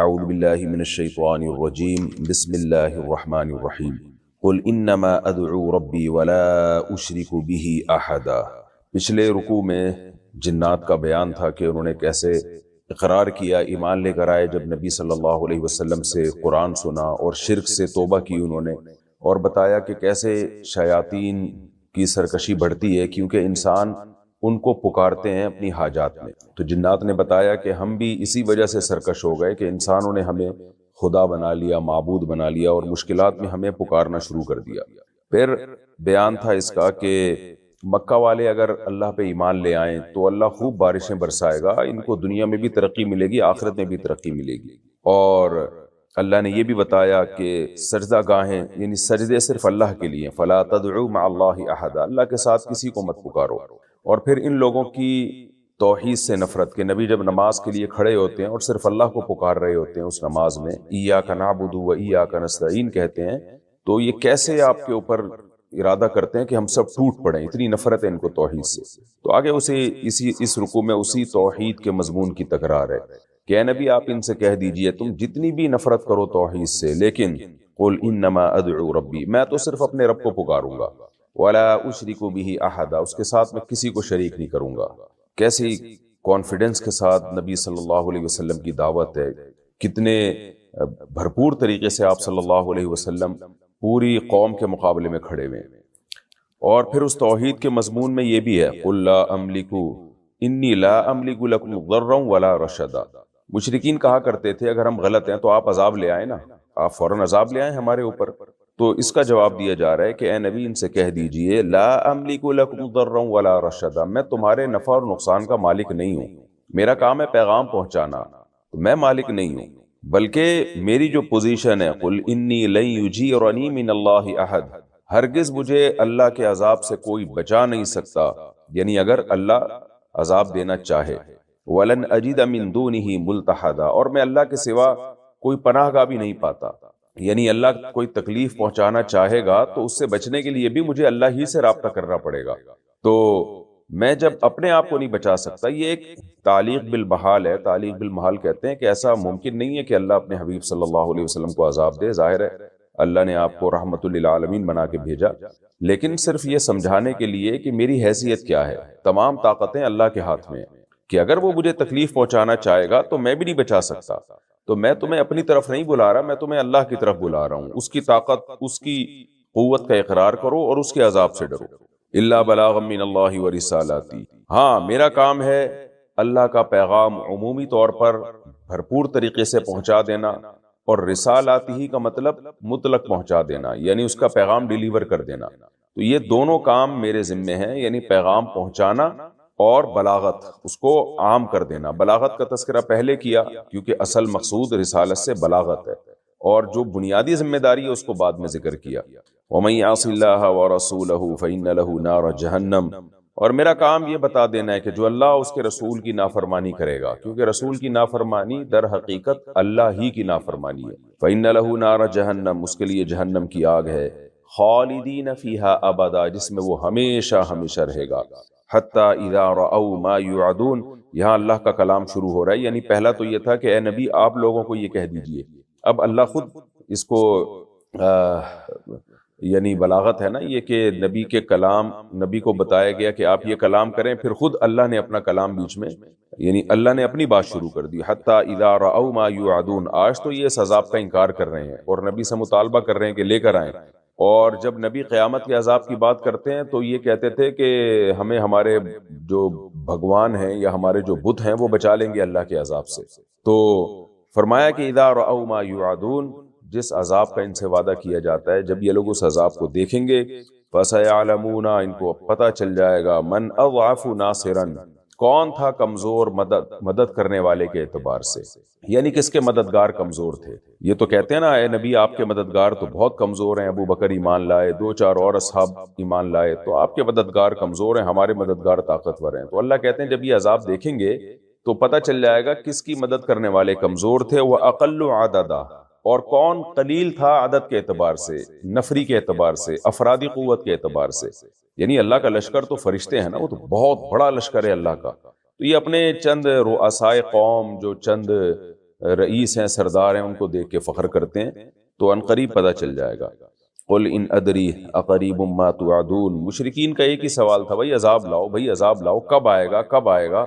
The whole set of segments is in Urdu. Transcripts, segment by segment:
اعوذ باللہ من الشیطان الرجیم بسم اللہ الرحمن الرحیم قل انما ادعو ربی ولا اشرک به احدا۔ پچھلے رکوع میں جنات کا بیان تھا کہ انہوں نے کیسے اقرار کیا، ایمان لے کر آئے جب نبی صلی اللہ علیہ وسلم سے قرآن سنا، اور شرک سے توبہ کی انہوں نے، اور بتایا کہ کیسے شیاطین کی سرکشی بڑھتی ہے کیونکہ انسان ان کو پکارتے ہیں اپنی حاجات میں۔ تو جنات نے بتایا کہ ہم بھی اسی وجہ سے سرکش ہو گئے کہ انسانوں نے ہمیں خدا بنا لیا، معبود بنا لیا، اور مشکلات میں ہمیں پکارنا شروع کر دیا۔ پھر بیان تھا اس کا کہ مکہ والے اگر اللہ پہ ایمان لے آئیں تو اللہ خوب بارشیں برسائے گا، ان کو دنیا میں بھی ترقی ملے گی، آخرت میں بھی ترقی ملے گی۔ اور اللہ نے یہ بھی بتایا کہ سجدہ گاہیں یعنی سجدے صرف اللہ کے لیے، فلا تدعو مع اللہ احد، اللہ کے ساتھ کسی کو مت پکارو۔ اور پھر ان لوگوں کی توحید سے نفرت کہ نبی جب نماز کے لیے کھڑے ہوتے ہیں اور صرف اللہ کو پکار رہے ہوتے ہیں اس نماز میں، ایاک نعبد و ایاک نستعین کہتے ہیں، تو یہ کیسے آپ کے اوپر ارادہ کرتے ہیں کہ ہم سب ٹوٹ پڑیں، اتنی نفرت ہے ان کو توحید سے۔ تو آگے اس رکوع میں اسی توحید کے مضمون کی تکرار ہے کہ اے نبی آپ ان سے کہہ دیجئے تم جتنی بھی نفرت کرو توحید سے، لیکن قل انما ادعو ربی، میں تو صرف اپنے رب کو پکاروں گا، ولا اشرک به احدا، اس کے ساتھ میں کسی کو شریک نہیں کروں گا۔ کیسی کانفیڈنس کے ساتھ نبی صلی اللہ علیہ وسلم کی دعوت ہے، کتنے بھرپور طریقے سے آپ صلی اللہ علیہ وسلم پوری قوم کے مقابلے میں کھڑے ہوئے۔ اور پھر اس توحید کے مضمون میں یہ بھی ہے قل لا املک انی لا املک لکم ضرا ولا رشدا۔ مشرکین کہا کرتے تھے اگر ہم غلط ہیں تو آپ عذاب لے آئیں نا، آپ فوراً عذاب لے آئیں ہمارے اوپر۔ تو اس کا جواب دیا جا رہا ہے کہ اے نبی ان سے کہہ دیجئے لا املک لکم ضرا ولا رشدا، میں تمہارے نفع اور نقصان کا مالک نہیں ہوں، میرا کام ہے پیغام پہنچانا، تو میں مالک نہیں ہوں، بلکہ میری جو پوزیشن ہے قل انی لن یجیرنی من اللہ احد، ہرگز مجھے اللہ کے عذاب سے کوئی بچا نہیں سکتا، یعنی اگر اللہ عذاب دینا چاہے، ولن اجد من دونہ ملتحدا، اور میں اللہ کے سوا کوئی پناہ گاہ بھی نہیں پاتا، یعنی اللہ کوئی تکلیف پہنچانا چاہے گا تو اس سے بچنے کے لیے بھی مجھے اللہ ہی سے رابطہ کرنا پڑے گا، تو میں جب اپنے آپ کو نہیں بچا سکتا۔ یہ ایک تعلیق بالمحال ہے، تعلیق بالمحال کہتے ہیں کہ ایسا ممکن نہیں ہے کہ اللہ اپنے حبیب صلی اللہ علیہ وسلم کو عذاب دے، ظاہر ہے اللہ نے آپ کو رحمت للعالمین بنا کے بھیجا، لیکن صرف یہ سمجھانے کے لیے کہ میری حیثیت کیا ہے، تمام طاقتیں اللہ کے ہاتھ میں ہیں، کہ اگر وہ مجھے تکلیف پہنچانا چاہے گا تو میں بھی نہیں بچا سکتا، تو میں تمہیں اپنی طرف نہیں بلا رہا، میں تمہیں اللہ کی طرف بلا رہا ہوں، اس کی طاقت، اس کی قوت کا اقرار کرو اور اس کے عذاب سے ڈرو۔ الا بلاغا من اللہ ورسالاتی، ہاں میرا کام ہے اللہ کا پیغام عمومی طور پر بھرپور طریقے سے پہنچا دینا، اور رسالاتی ہی کا مطلب مطلق پہنچا دینا، یعنی اس کا پیغام ڈیلیور کر دینا، تو یہ دونوں کام میرے ذمے ہیں، یعنی پیغام پہنچانا اور بلاغت، اس کو عام کر دینا۔ بلاغت کا تذکرہ پہلے کیا کیونکہ اصل مقصود رسالت سے بلاغت ہے، اور جو بنیادی ذمہ داری ہے اس کو بعد میں ذکر کیا۔ وَمَن يَعْصِ اللَّهَ وَرَسُولَهُ فَإِنَّ لَهُ نَارَ جَهَنَّمَ، اور میرا کام یہ بتا دینا ہے کہ جو اللہ اس کے رسول کی نافرمانی کرے گا، کیونکہ رسول کی نافرمانی در حقیقت اللہ ہی کی نافرمانی ہے، فَإِنَّ لَهُ نَارَ جَهَنَّمَ، اس کے لیے جہنم کی آگ ہے، خالدین فیہا ابدا، جس میں وہ ہمیشہ ہمیشہ رہے گا، حتی اذا رأوا ما یوعدون، یہاں اللہ کا کلام شروع ہو رہا ہے، یعنی پہلا تو یہ تھا کہ اے نبی آپ لوگوں کو یہ کہہ دیجئے، اب اللہ خود اس کو یعنی بلاغت ہے نا یہ کہ نبی کے کلام، نبی کو بتایا گیا کہ آپ یہ کلام کریں، پھر خود اللہ نے اپنا کلام بیچ میں، یعنی اللہ نے اپنی بات شروع کر دی، حتی اذا رأوا ما یوعدون، آج تو یہ اس عذاب کا انکار کر رہے ہیں اور نبی سے مطالبہ کر رہے ہیں کہ لے کر آئیں، اور جب نبی قیامت کے عذاب کی بات کرتے ہیں تو یہ کہتے تھے کہ ہمیں ہمارے جو بھگوان ہیں یا ہمارے جو بت ہیں وہ بچا لیں گے اللہ کے عذاب سے، تو فرمایا کہ اذا رأوا ما یوعدون، جس عذاب کا ان سے وعدہ کیا جاتا ہے، جب یہ لوگ اس عذاب کو دیکھیں گے، فَسَيَعْلَمُونَ، ان کو پتہ چل جائے گا، مَنْ أَضْعَفُ نَاصِرًا، کون تھا کمزور مدد کرنے والے کے اعتبار سے، یعنی کس کے مددگار کمزور تھے۔ یہ تو کہتے ہیں نا اے نبی آپ کے مددگار تو بہت کمزور ہیں، ابو بکر ایمان لائے، 2-4 اور اصحاب ایمان لائے، تو آپ کے مددگار کمزور ہیں، ہمارے مددگار طاقتور ہیں۔ تو اللہ کہتے ہیں جب یہ عذاب دیکھیں گے تو پتہ چل جائے گا کس کی مدد کرنے والے کمزور تھے، وَأَقَلُّ عَدَدًا، اور کون قلیل تھا عدد کے اعتبار سے، نفری کے اعتبار سے، افرادی قوت کے اعتبار سے، یعنی اللہ کا لشکر تو فرشتے ہیں نا، وہ تو بہت بڑا لشکر ہے اللہ کا، تو یہ اپنے چند رؤسائے قوم، جو چند رئیس ہیں، سردار ہیں، ان کو دیکھ کے فخر کرتے ہیں، تو ان قریب پتہ چل جائے گا۔ قل ان ادری اقریب ما توعدون، مشرکین کا ایک ہی سوال تھا، بھائی عذاب لاؤ، بھائی عذاب لاؤ، کب آئے گا، کب آئے گا،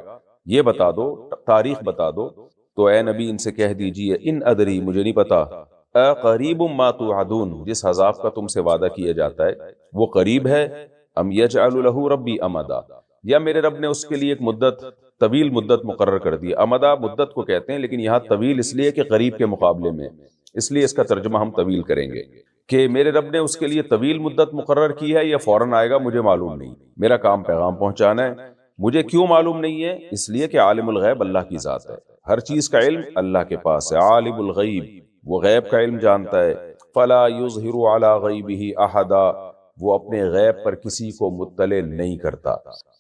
یہ بتا دو، تاریخ بتا دو۔ تو اے نبی ان سے کہہ دیجئے ان ادری، مجھے نہیں پتا، اقریب ما توعدون، جس عذاب کا تم سے وعدہ کیا جاتا ہے وہ قریب ہے، ام یجعل لہ ربی امدا، یا میرے رب نے اس کے لیے ایک مدت، طویل مدت مقرر کر دی۔ امدا مدت کو کہتے ہیں، لیکن یہاں طویل اس لیے کہ قریب کے مقابلے میں، اس لیے اس کا ترجمہ ہم طویل کریں گے کہ میرے رب نے اس کے لیے طویل مدت مقرر کی ہے یا فوراً آئے گا، مجھے معلوم نہیں، میرا کام پیغام پہنچانا ہے۔ مجھے کیوں معلوم نہیں ہے؟ اس لیے کہ عالم الغیب اللہ کی ذات ہے، ہر چیز کا علم اللہ کے پاس ہے، عالم الغیب، وہ غیب کا علم جانتا ہے۔ فلا یظہر علی غیبہ احدا، وہ اپنے غیب پر کسی کو مطلع نہیں کرتا،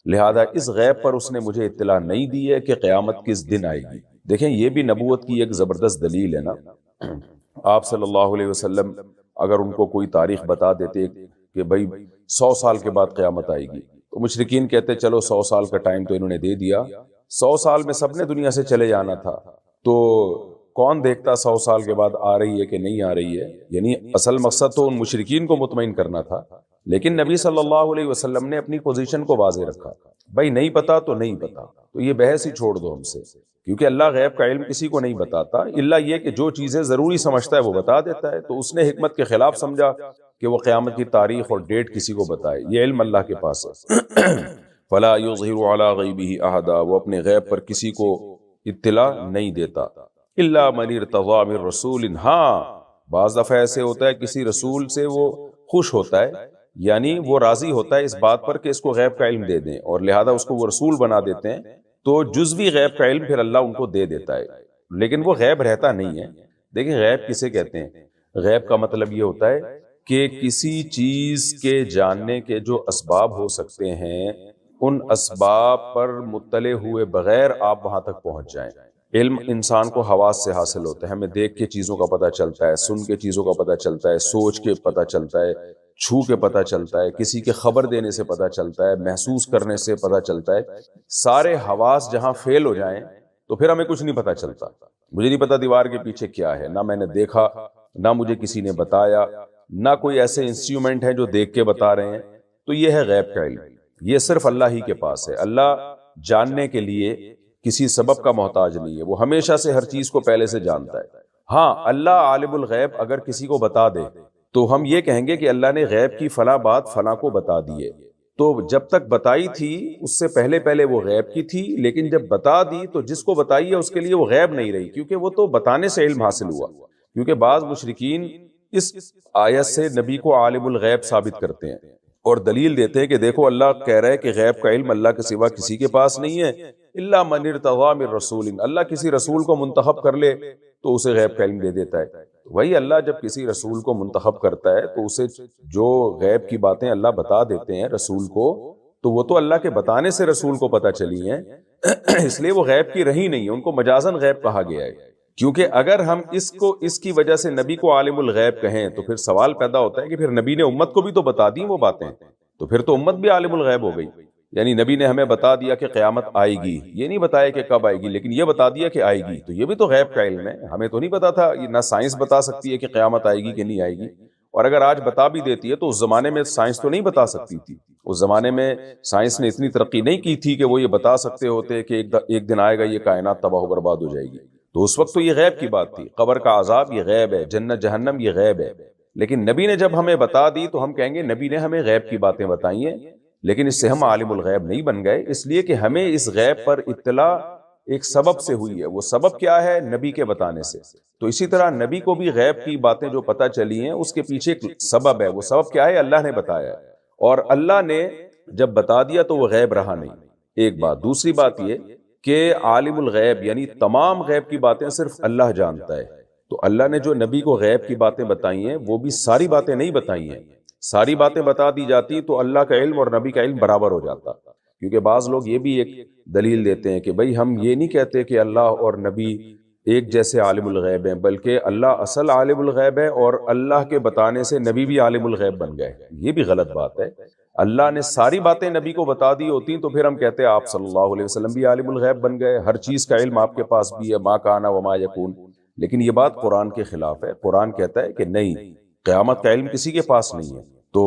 لہذا اس غیب پر اس نے مجھے اطلاع نہیں دی ہے کہ قیامت کس دن آئے گی۔ دیکھیں یہ بھی نبوت کی ایک زبردست دلیل ہے نا۔ آپ صلی اللہ علیہ وسلم اگر ان کو کوئی تاریخ بتا دیتے کہ بھائی 100 سال کے بعد قیامت آئے گی، تو مشرکین کہتے چلو 100 سال کا ٹائم تو انہوں نے دے دیا، 100 سال میں سب نے دنیا سے چلے جانا تھا، تو کون دیکھتا 100 سال کے بعد آ رہی ہے کہ نہیں آ رہی ہے؟ یعنی اصل مقصد تو ان مشرکین کو مطمئن کرنا تھا، لیکن نبی صلی اللہ علیہ وسلم نے اپنی پوزیشن کو واضح رکھا، بھائی نہیں پتا تو نہیں پتا، تو یہ بحث ہی چھوڑ دو ہم سے، کیونکہ اللہ غیب کا علم کسی کو نہیں بتاتا، الا یہ کہ جو چیزیں ضروری سمجھتا ہے وہ بتا دیتا ہے، تو اس نے حکمت کے خلاف سمجھا کہ وہ قیامت کی تاریخ اور ڈیٹ کسی کو بتائے، یہ علم اللہ کے پاس ہے۔ فلا یظہر علی غیبہ احدا، وہ اپنے غیب پر کسی کو اطلاع نہیں دیتا، الا من ارتضی من رسول، ہاں بعض دفعہ ایسے ہوتا ہے کسی رسول سے وہ خوش ہوتا ہے، یعنی وہ راضی ہوتا ہے اس بات پر کہ اس کو غیب کا علم دے دیں، اور لہذا اس کو وہ رسول بنا دیتے ہیں، تو جزوی غیب کا علم پھر اللہ ان کو دے دیتا ہے، لیکن وہ غیب رہتا نہیں ہے۔ دیکھیں غیب کسے کہتے ہیں؟ غیب کا مطلب یہ ہوتا ہے کہ کسی چیز کے جاننے کے جو اسباب ہو سکتے ہیں، ان اسباب پر مطلع ہوئے بغیر آپ وہاں تک پہنچ جائیں۔ علم انسان کو حواس سے حاصل ہوتا ہے، ہمیں دیکھ کے چیزوں کا پتہ چلتا ہے، سن کے چیزوں کا پتہ چلتا ہے، سوچ کے پتہ چلتا ہے، چھو کے پتہ چلتا ہے، کسی کے خبر دینے سے پتہ چلتا ہے، محسوس کرنے سے پتہ چلتا ہے۔ سارے حواس جہاں فیل ہو جائیں تو پھر ہمیں کچھ نہیں پتہ چلتا۔ مجھے نہیں پتا دیوار کے پیچھے کیا ہے، نہ میں نے دیکھا، نہ مجھے کسی نے بتایا، نہ کوئی ایسے انسٹرومنٹ ہیں جو دیکھ کے بتا رہے ہیں، تو یہ ہے غیب کا علم، یہ صرف اللہ ہی کے پاس ہے۔ اللہ جاننے کے لیے کسی سبب کا محتاج نہیں ہے، وہ ہمیشہ سے ہر چیز کو پہلے سے جانتا ہے۔ ہاں اللہ عالم الغیب اگر کسی کو بتا دے تو ہم یہ کہیں گے کہ اللہ نے غیب کی فلاں بات فلاں کو بتا دی ہے، تو جب تک بتائی تھی اس سے پہلے پہلے وہ غیب کی تھی، لیکن جب بتا دی تو جس کو بتائی ہے اس کے لیے وہ غیب نہیں رہی، کیونکہ وہ تو بتانے سے علم حاصل ہوا۔ کیونکہ بعض مشرکین اس آیت سے نبی کو عالم الغیب ثابت کرتے ہیں اور دلیل دیتے ہیں کہ دیکھو اللہ کہہ رہا ہے کہ غیب کا علم اللہ کے سوا کسی کے پاس نہیں ہے، الا من ارتضی من رسول، اللہ کسی رسول کو منتخب کر لے تو اسے غیب کا علم دے دیتا ہے۔ وہی اللہ جب کسی رسول کو منتخب کرتا ہے تو اسے جو غیب کی باتیں اللہ بتا دیتے ہیں رسول کو، تو وہ تو اللہ کے بتانے سے رسول کو پتہ چلی ہیں، اس لیے وہ غیب کی رہی نہیں ہے، ان کو مجازن غیب کہا گیا ہے۔ کیونکہ اگر ہم اس کی وجہ سے نبی کو عالم الغیب کہیں تو پھر سوال پیدا ہوتا ہے کہ پھر نبی نے امت کو بھی تو بتا دی وہ باتیں، تو پھر تو امت بھی عالم الغیب ہو گئی۔ یعنی نبی نے ہمیں بتا دیا کہ قیامت آئے گی، یہ نہیں بتایا کہ کب آئے گی، لیکن یہ بتا دیا کہ آئے گی، تو یہ بھی تو غیب کا علم ہے، ہمیں تو نہیں پتا تھا، نہ سائنس بتا سکتی ہے کہ قیامت آئے گی کہ نہیں آئے گی، اور اگر آج بتا بھی دیتی ہے تو اس زمانے میں سائنس تو نہیں بتا سکتی تھی، اس زمانے میں سائنس نے اتنی ترقی نہیں کی تھی کہ وہ یہ بتا سکتے ہوتے کہ ایک دن آئے گا یہ کائنات تباہ و برباد ہو جائے گی، تو اس وقت تو یہ غیب کی بات تھی۔ قبر کا عذاب یہ غیب ہے، جنت جہنم یہ غیب ہے، لیکن نبی نے جب ہمیں بتا دی تو ہم کہیں گے نبی نے ہمیں غیب کی باتیں بتائی ہیں، لیکن اس سے ہم عالم الغیب نہیں بن گئے، اس لیے کہ ہمیں اس غیب پر اطلاع ایک سبب سے ہوئی ہے۔ وہ سبب کیا ہے؟ نبی کے بتانے سے۔ تو اسی طرح نبی کو بھی غیب کی باتیں جو پتہ چلی ہیں اس کے پیچھے ایک سبب ہے، وہ سبب کیا ہے؟ اللہ نے بتایا ہے، اور اللہ نے جب بتا دیا تو وہ غیب رہا نہیں، ایک بات۔ دوسری بات یہ کہ عالم الغیب یعنی تمام غیب کی باتیں صرف اللہ جانتا ہے، تو اللہ نے جو نبی کو غیب کی باتیں بتائی ہیں وہ بھی ساری باتیں نہیں بتائی ہیں، ساری باتیں بتا دی جاتی تو اللہ کا علم اور نبی کا علم برابر ہو جاتا۔ کیونکہ بعض لوگ یہ بھی ایک دلیل دیتے ہیں کہ بھئی ہم یہ نہیں کہتے کہ اللہ اور نبی ایک جیسے عالم الغیب ہیں، بلکہ اللہ اصل عالم الغیب ہے اور اللہ کے بتانے سے نبی بھی عالم الغیب بن گئے، یہ بھی غلط بات ہے۔ اللہ نے ساری باتیں نبی کو بتا دی ہوتی تو پھر ہم کہتے ہیں آپ صلی اللہ علیہ وسلم بھی عالم الغیب بن گئے، ہر چیز کا علم آپ کے پاس بھی ہے، ما کان وما یکون. لیکن یہ بات قرآن کے خلاف ہے. قرآن کہتا ہے کہ نہیں، قیامت کا علم کسی کے پاس نہیں ہے. تو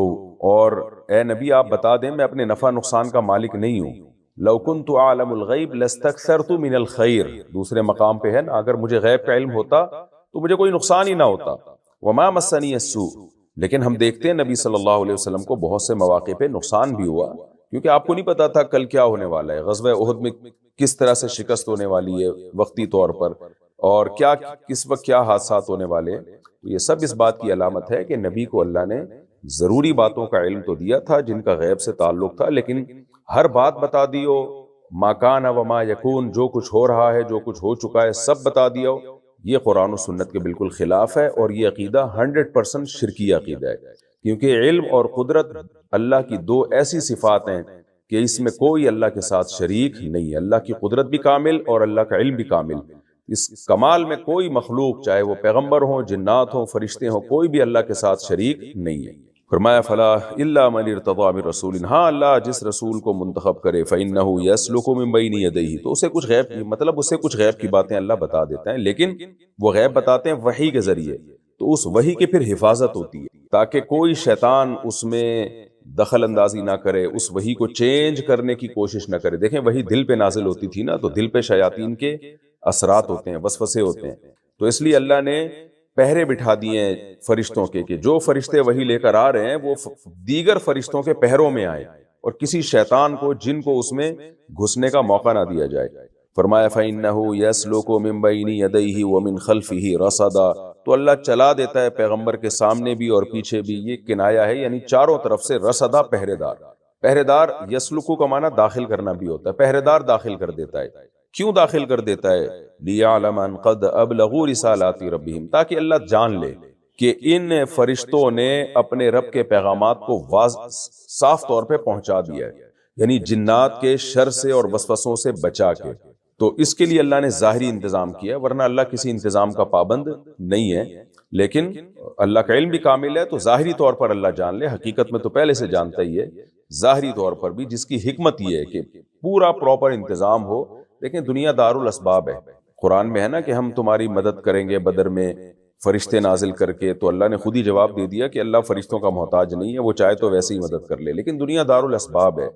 اور اے نبی آپ بتا دیں میں اپنے نفع نقصان کا مالک نہیں ہوں. لو کنت اعلم الغیب لاستکثرت من الخیر، دوسرے مقام پہ ہے نا، اگر مجھے غیب کا علم ہوتا تو مجھے کوئی نقصان ہی نہ ہوتا. وما مسنی السوء، لیکن ہم دیکھتے ہیں نبی صلی اللہ علیہ وسلم کو بہت سے مواقع پہ نقصان بھی ہوا، کیونکہ آپ کو نہیں پتا تھا کل کیا ہونے والا ہے، غزوہ احد میں کس طرح سے شکست ہونے والی ہے وقتی طور پر، اور کیا کس وقت کیا حادثات ہونے والے ہیں. تو یہ سب اس بات کی علامت ہے کہ نبی کو اللہ نے ضروری باتوں کا علم تو دیا تھا جن کا غیب سے تعلق تھا، لیکن ہر بات بتا دیو، ما کان وما یکون، جو کچھ ہو رہا ہے جو کچھ ہو چکا ہے سب بتا دیا. یہ قرآن و سنت کے بالکل خلاف ہے، اور یہ عقیدہ 100% شرکی عقیدہ ہے، کیونکہ علم اور قدرت اللہ کی دو ایسی صفات ہیں کہ اس میں کوئی اللہ کے ساتھ شریک نہیں ہے. اللہ کی قدرت بھی کامل اور اللہ کا علم بھی کامل. اس کمال میں کوئی مخلوق، چاہے وہ پیغمبر ہوں، جنات ہوں، فرشتے ہوں، کوئی بھی اللہ کے ساتھ شریک نہیں ہے. فرمایا فلا الا من ارتضى من رسول، ہاں اللہ جس رسول کو منتخب کرے فإنه يسلك من بين يديه، تو اسے کچھ غیب کی مطلب اسے کچھ غیب کی باتیں اللہ بتا دیتا ہے، لیکن وہ غیب بتاتے ہیں وحی کے ذریعے. تو اس وحی کی پھر حفاظت ہوتی ہے تاکہ کوئی شیطان اس میں دخل اندازی نہ کرے، اس وحی کو چینج کرنے کی کوشش نہ کرے. دیکھیں وحی دل پہ نازل ہوتی تھی نا، تو دل پہ شیاطین کے اثرات ہوتے ہیں، وسوسے ہوتے ہیں. تو اس لیے اللہ نے پہرے بٹھا دیے ہیں فرشتوں کے کہ جو فرشتے وہی لے کر آ رہے ہیں وہ دیگر فرشتوں کے پہروں میں آئے، اور کسی شیطان کو جن کو اس میں گھسنے کا موقع نہ دیا جائے. فرمایا فَإِنَّهُ يَسْلُكُ مِن بَيْنِ يَدَيْهِ وَمِن خَلْفِهِ رَصَدًا، تو اللہ چلا دیتا ہے پیغمبر کے سامنے بھی اور پیچھے بھی. یہ کنایا ہے، یعنی چاروں طرف سے رصدا، پہرے دار. پہرے دار یسلکو کا معنی داخل کرنا بھی ہوتا ہے، پہرے دار داخل کر دیتا ہے. کیوں داخل کر دیتا ہے؟ لِيَعْلَمَ أَنْ قَدْ أَبْلَغُوا رِسَالَاتِ رَبِّهِمْ، تاکہ اللہ جان لے کہ ان فرشتوں نے اپنے رب کے پیغامات کو صاف طور پہ پہنچا دیا ہے، یعنی جنات کے شر سے اور وسوسوں سے بچا کے. تو اس کے لیے اللہ نے ظاہری انتظام کیا، ورنہ اللہ کسی انتظام کا پابند نہیں ہے. لیکن اللہ کا علم بھی کامل ہے، تو ظاہری طور پر اللہ جان لے، حقیقت میں تو پہلے سے جانتا ہی ہے. ظاہری طور پر بھی جس کی حکمت یہ ہے کہ پورا پراپر انتظام ہو. لیکن دنیا دار الاسباب ہے. قرآن میں ہے نا کہ ہم تمہاری مدد کریں گے بدر میں فرشتے نازل کر کے، تو اللہ نے خود ہی جواب دے دیا کہ اللہ فرشتوں کا محتاج نہیں ہے، وہ چاہے تو ویسے ہی مدد کر لے. لیکن دنیا دار الاسباب ہے،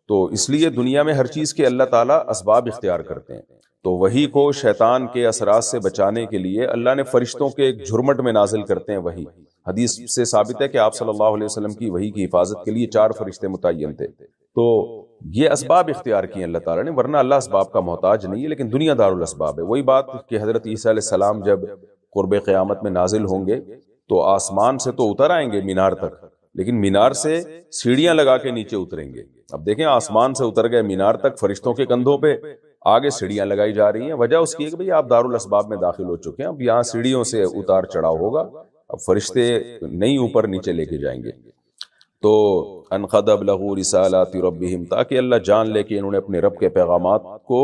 تو اس لیے دنیا میں ہر چیز کے اللہ تعالیٰ اسباب اختیار کرتے ہیں. تو وہی کو شیطان کے اثرات سے بچانے کے لیے اللہ نے فرشتوں کے ایک جھرمٹ میں نازل کرتے ہیں وحی. حدیث سے ثابت ہے کہ آپ صلی اللہ علیہ وسلم کی وحی کی حفاظت کے لیے 4 فرشتے متعین تھے. تو یہ اسباب اختیار کیے اللہ تعالیٰ نے، ورنہ اللہ اسباب کا محتاج نہیں ہے. لیکن دنیا دار الاسباب ہے. وہی بات کہ حضرت عیسیٰ علیہ السلام جب قرب قیامت میں نازل ہوں گے تو آسمان سے تو اتر آئیں گے مینار تک، لیکن مینار سے سیڑھیاں لگا کے نیچے اتریں گے. اب دیکھیں آسمان سے اتر گئے مینار تک، فرشتوں کے کندھوں پہ آگے سیڑھیاں لگائی جا رہی ہیں. وجہ اس کی ہے کہ بھئی آپ دار الاسباب میں داخل ہو چکے ہیں، اب یہاں سیڑھیوں سے اتار چڑھاؤ ہوگا، اب فرشتے نہیں اوپر نیچے لے کے جائیں گے. تو ان قد ابلغوا رسالات ربهم، تاکہ اللہ جان لے کہ انہوں نے اپنے رب کے پیغامات کو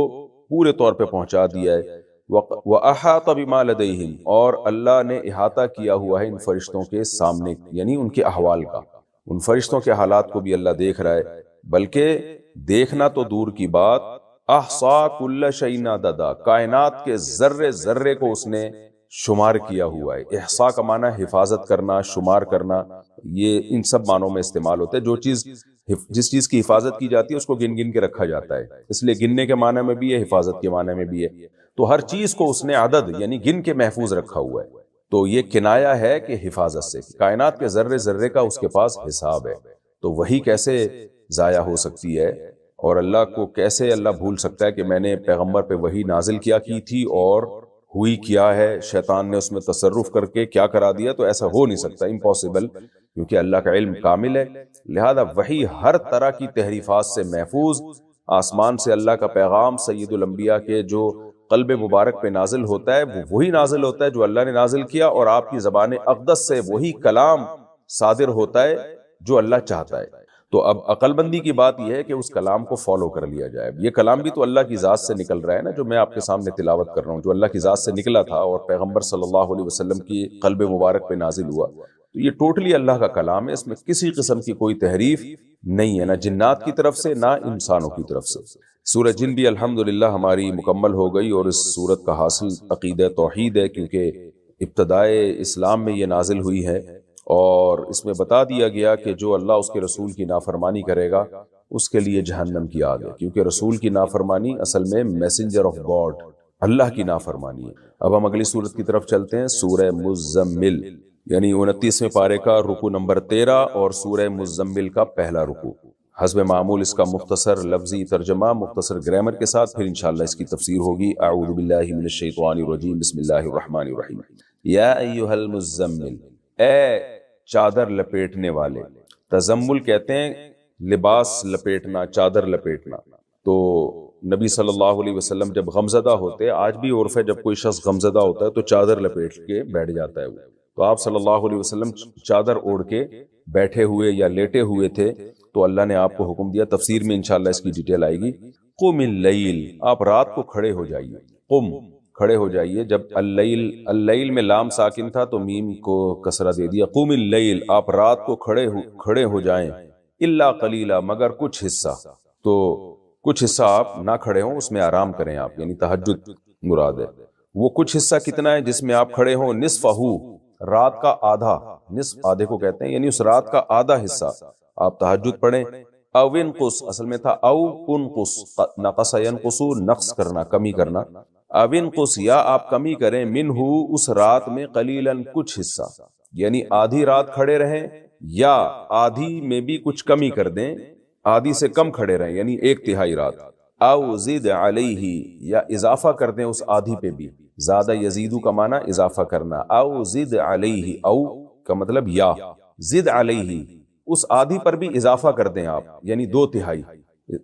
پورے طور پہ پہنچا دیا ہے. وَأَحَاطَ بِمَا لَدَيْهِمْ، اور اللہ نے احاطہ کیا ہوا ہے ان فرشتوں کے سامنے، یعنی ان کے احوال کا. ان فرشتوں کے حالات کو بھی اللہ دیکھ رہا ہے، بلکہ دیکھنا تو دور کی بات، احصا کل شیء عددا، کائنات کے ذرے ذرے کو اس نے شمار کیا ہوا ہے. احصا کا معنی حفاظت کرنا، شمار کرنا، یہ ان سب معنوں میں استعمال ہوتا ہے. جس چیز کی حفاظت کی جاتی ہے اس کو گن گن کے رکھا جاتا ہے، اس لیے گننے کے معنی میں بھی ہے، حفاظت کے معنی میں بھی ہے. تو ہر چیز کو اس نے عدد یعنی گن کے محفوظ رکھا ہوا ہے. تو یہ کنایا ہے کہ حفاظت سے، کائنات کے ذرے ذرے کا اس کے پاس حساب ہے. تو وہی کیسے ضائع ہو سکتی ہے، اور اللہ کو کیسے اللہ بھول سکتا ہے کہ میں نے پیغمبر پہ وہی نازل کیا کی تھی اور ہوئی کیا ہے، شیطان نے اس میں تصرف کر کے کیا کرا دیا. تو ایسا ہو نہیں سکتا، امپاسبل، کیونکہ اللہ کا علم کامل ہے. لہذا وحی ہر طرح کی تحریفات سے محفوظ. آسمان سے اللہ کا پیغام سید الانبیاء کے جو قلب مبارک پہ نازل ہوتا ہے وہ وہی نازل ہوتا ہے جو اللہ نے نازل کیا، اور آپ کی زبان اقدس سے وہی کلام صادر ہوتا ہے جو اللہ چاہتا ہے. تو اب عقل بندی کی بات یہ ہے کہ اس کلام کو فالو کر لیا جائے. یہ کلام بھی تو اللہ کی ذات سے نکل رہا ہے نا، جو میں آپ کے سامنے تلاوت کر رہا ہوں، جو اللہ کی ذات سے نکلا تھا اور پیغمبر صلی اللہ علیہ وسلم کی قلب مبارک پہ نازل ہوا. تو یہ ٹوٹلی اللہ کا کلام ہے، اس میں کسی قسم کی کوئی تحریف نہیں ہے، نہ جنات کی طرف سے نہ انسانوں کی طرف سے۔ سورہ جن بھی الحمدللہ ہماری مکمل ہو گئی، اور اس سورت کا حاصل عقیدہ توحید ہے، کیونکہ ابتدائے اسلام میں یہ نازل ہوئی ہے، اور اس میں بتا دیا گیا کہ جو اللہ اس کے رسول کی نافرمانی کرے گا اس کے لیے جہنم کی آگ ہے، کیونکہ رسول کی نافرمانی اصل میں میسنجر آف گاڈ، اللہ کی نافرمانی ہے۔ اب ہم اگلی سورت کی طرف چلتے ہیں، سورہ مزمل، یعنی 29ویں پارے کا رکوع نمبر 13 اور سورہ مزمل کا پہلا رکوع۔ حسب معمول اس کا مختصر لفظی ترجمہ مختصر گرامر کے ساتھ، پھر انشاءاللہ اس کی تفسیر ہوگی۔ اعوذ باللہ من الشیطان الرجیم، بسم اللہ الرحمن الرحیم۔ یا ایھا المزمل، اے چادر لپیٹنے والے۔ تزمل کہتے ہیں لباس لپیٹنا، چادر لپیٹنا۔ تو نبی صلی اللہ علیہ وسلم جب غمزدہ ہوتے، آج بھی عرف ہے جب کوئی شخص غمزدہ ہوتا ہے تو چادر لپیٹ کے بیٹھ جاتا ہے وہ، تو آپ صلی اللہ علیہ وسلم چادر اوڑھ کے بیٹھے ہوئے یا لیٹے ہوئے تھے، تو اللہ نے آپ کو حکم دیا، تفسیر میں انشاءاللہ اس کی ڈیٹیل آئے گی، قم اللیل، آپ رات کو کھڑے ہو جائیے، قم کھڑے ہو جائیے۔ جب اللیل میں لام ساکن تھا تو میم کو کسرہ دے دیا، قم اللیل، آپ رات کو کھڑے ہو جائیں، الا قلیلا، مگر کچھ حصہ، تو کچھ حصہ آپ نہ کھڑے ہوں، اس میں آرام کریں آپ، یعنی تہجد مراد ہے۔ وہ کچھ حصہ کتنا ہے جس میں آپ کھڑے ہوں؟ نصفہو، رات کا آدھا، نصف آدھے کو کہتے ہیں، یعنی اس رات کا آدھا حصہ آپ تہجد پڑھیں۔ او انقص، اصل میں تھا او انقص، نقص ینقص، نقص کرنا، کمی کرنا، او انقص، یا آپ کمی کریں، منہو، اس رات میں، قلیلاً، کچھ حصہ، یعنی آدھی رات کھڑے رہیں یا آدھی میں بھی کچھ کمی کر دیں، آدھی سے کم کھڑے رہیں، یعنی 1/3 رات۔ او زد علیہ، یا اضافہ کر دیں اس آدھی پہ بھی، زیادہ یزیدو کا معنی اضافہ کرنا، او زد علیہ، او کا مطلب یا، زد علیہ، اس آدھی پر بھی اضافہ کر دیں آپ، یعنی 2/3۔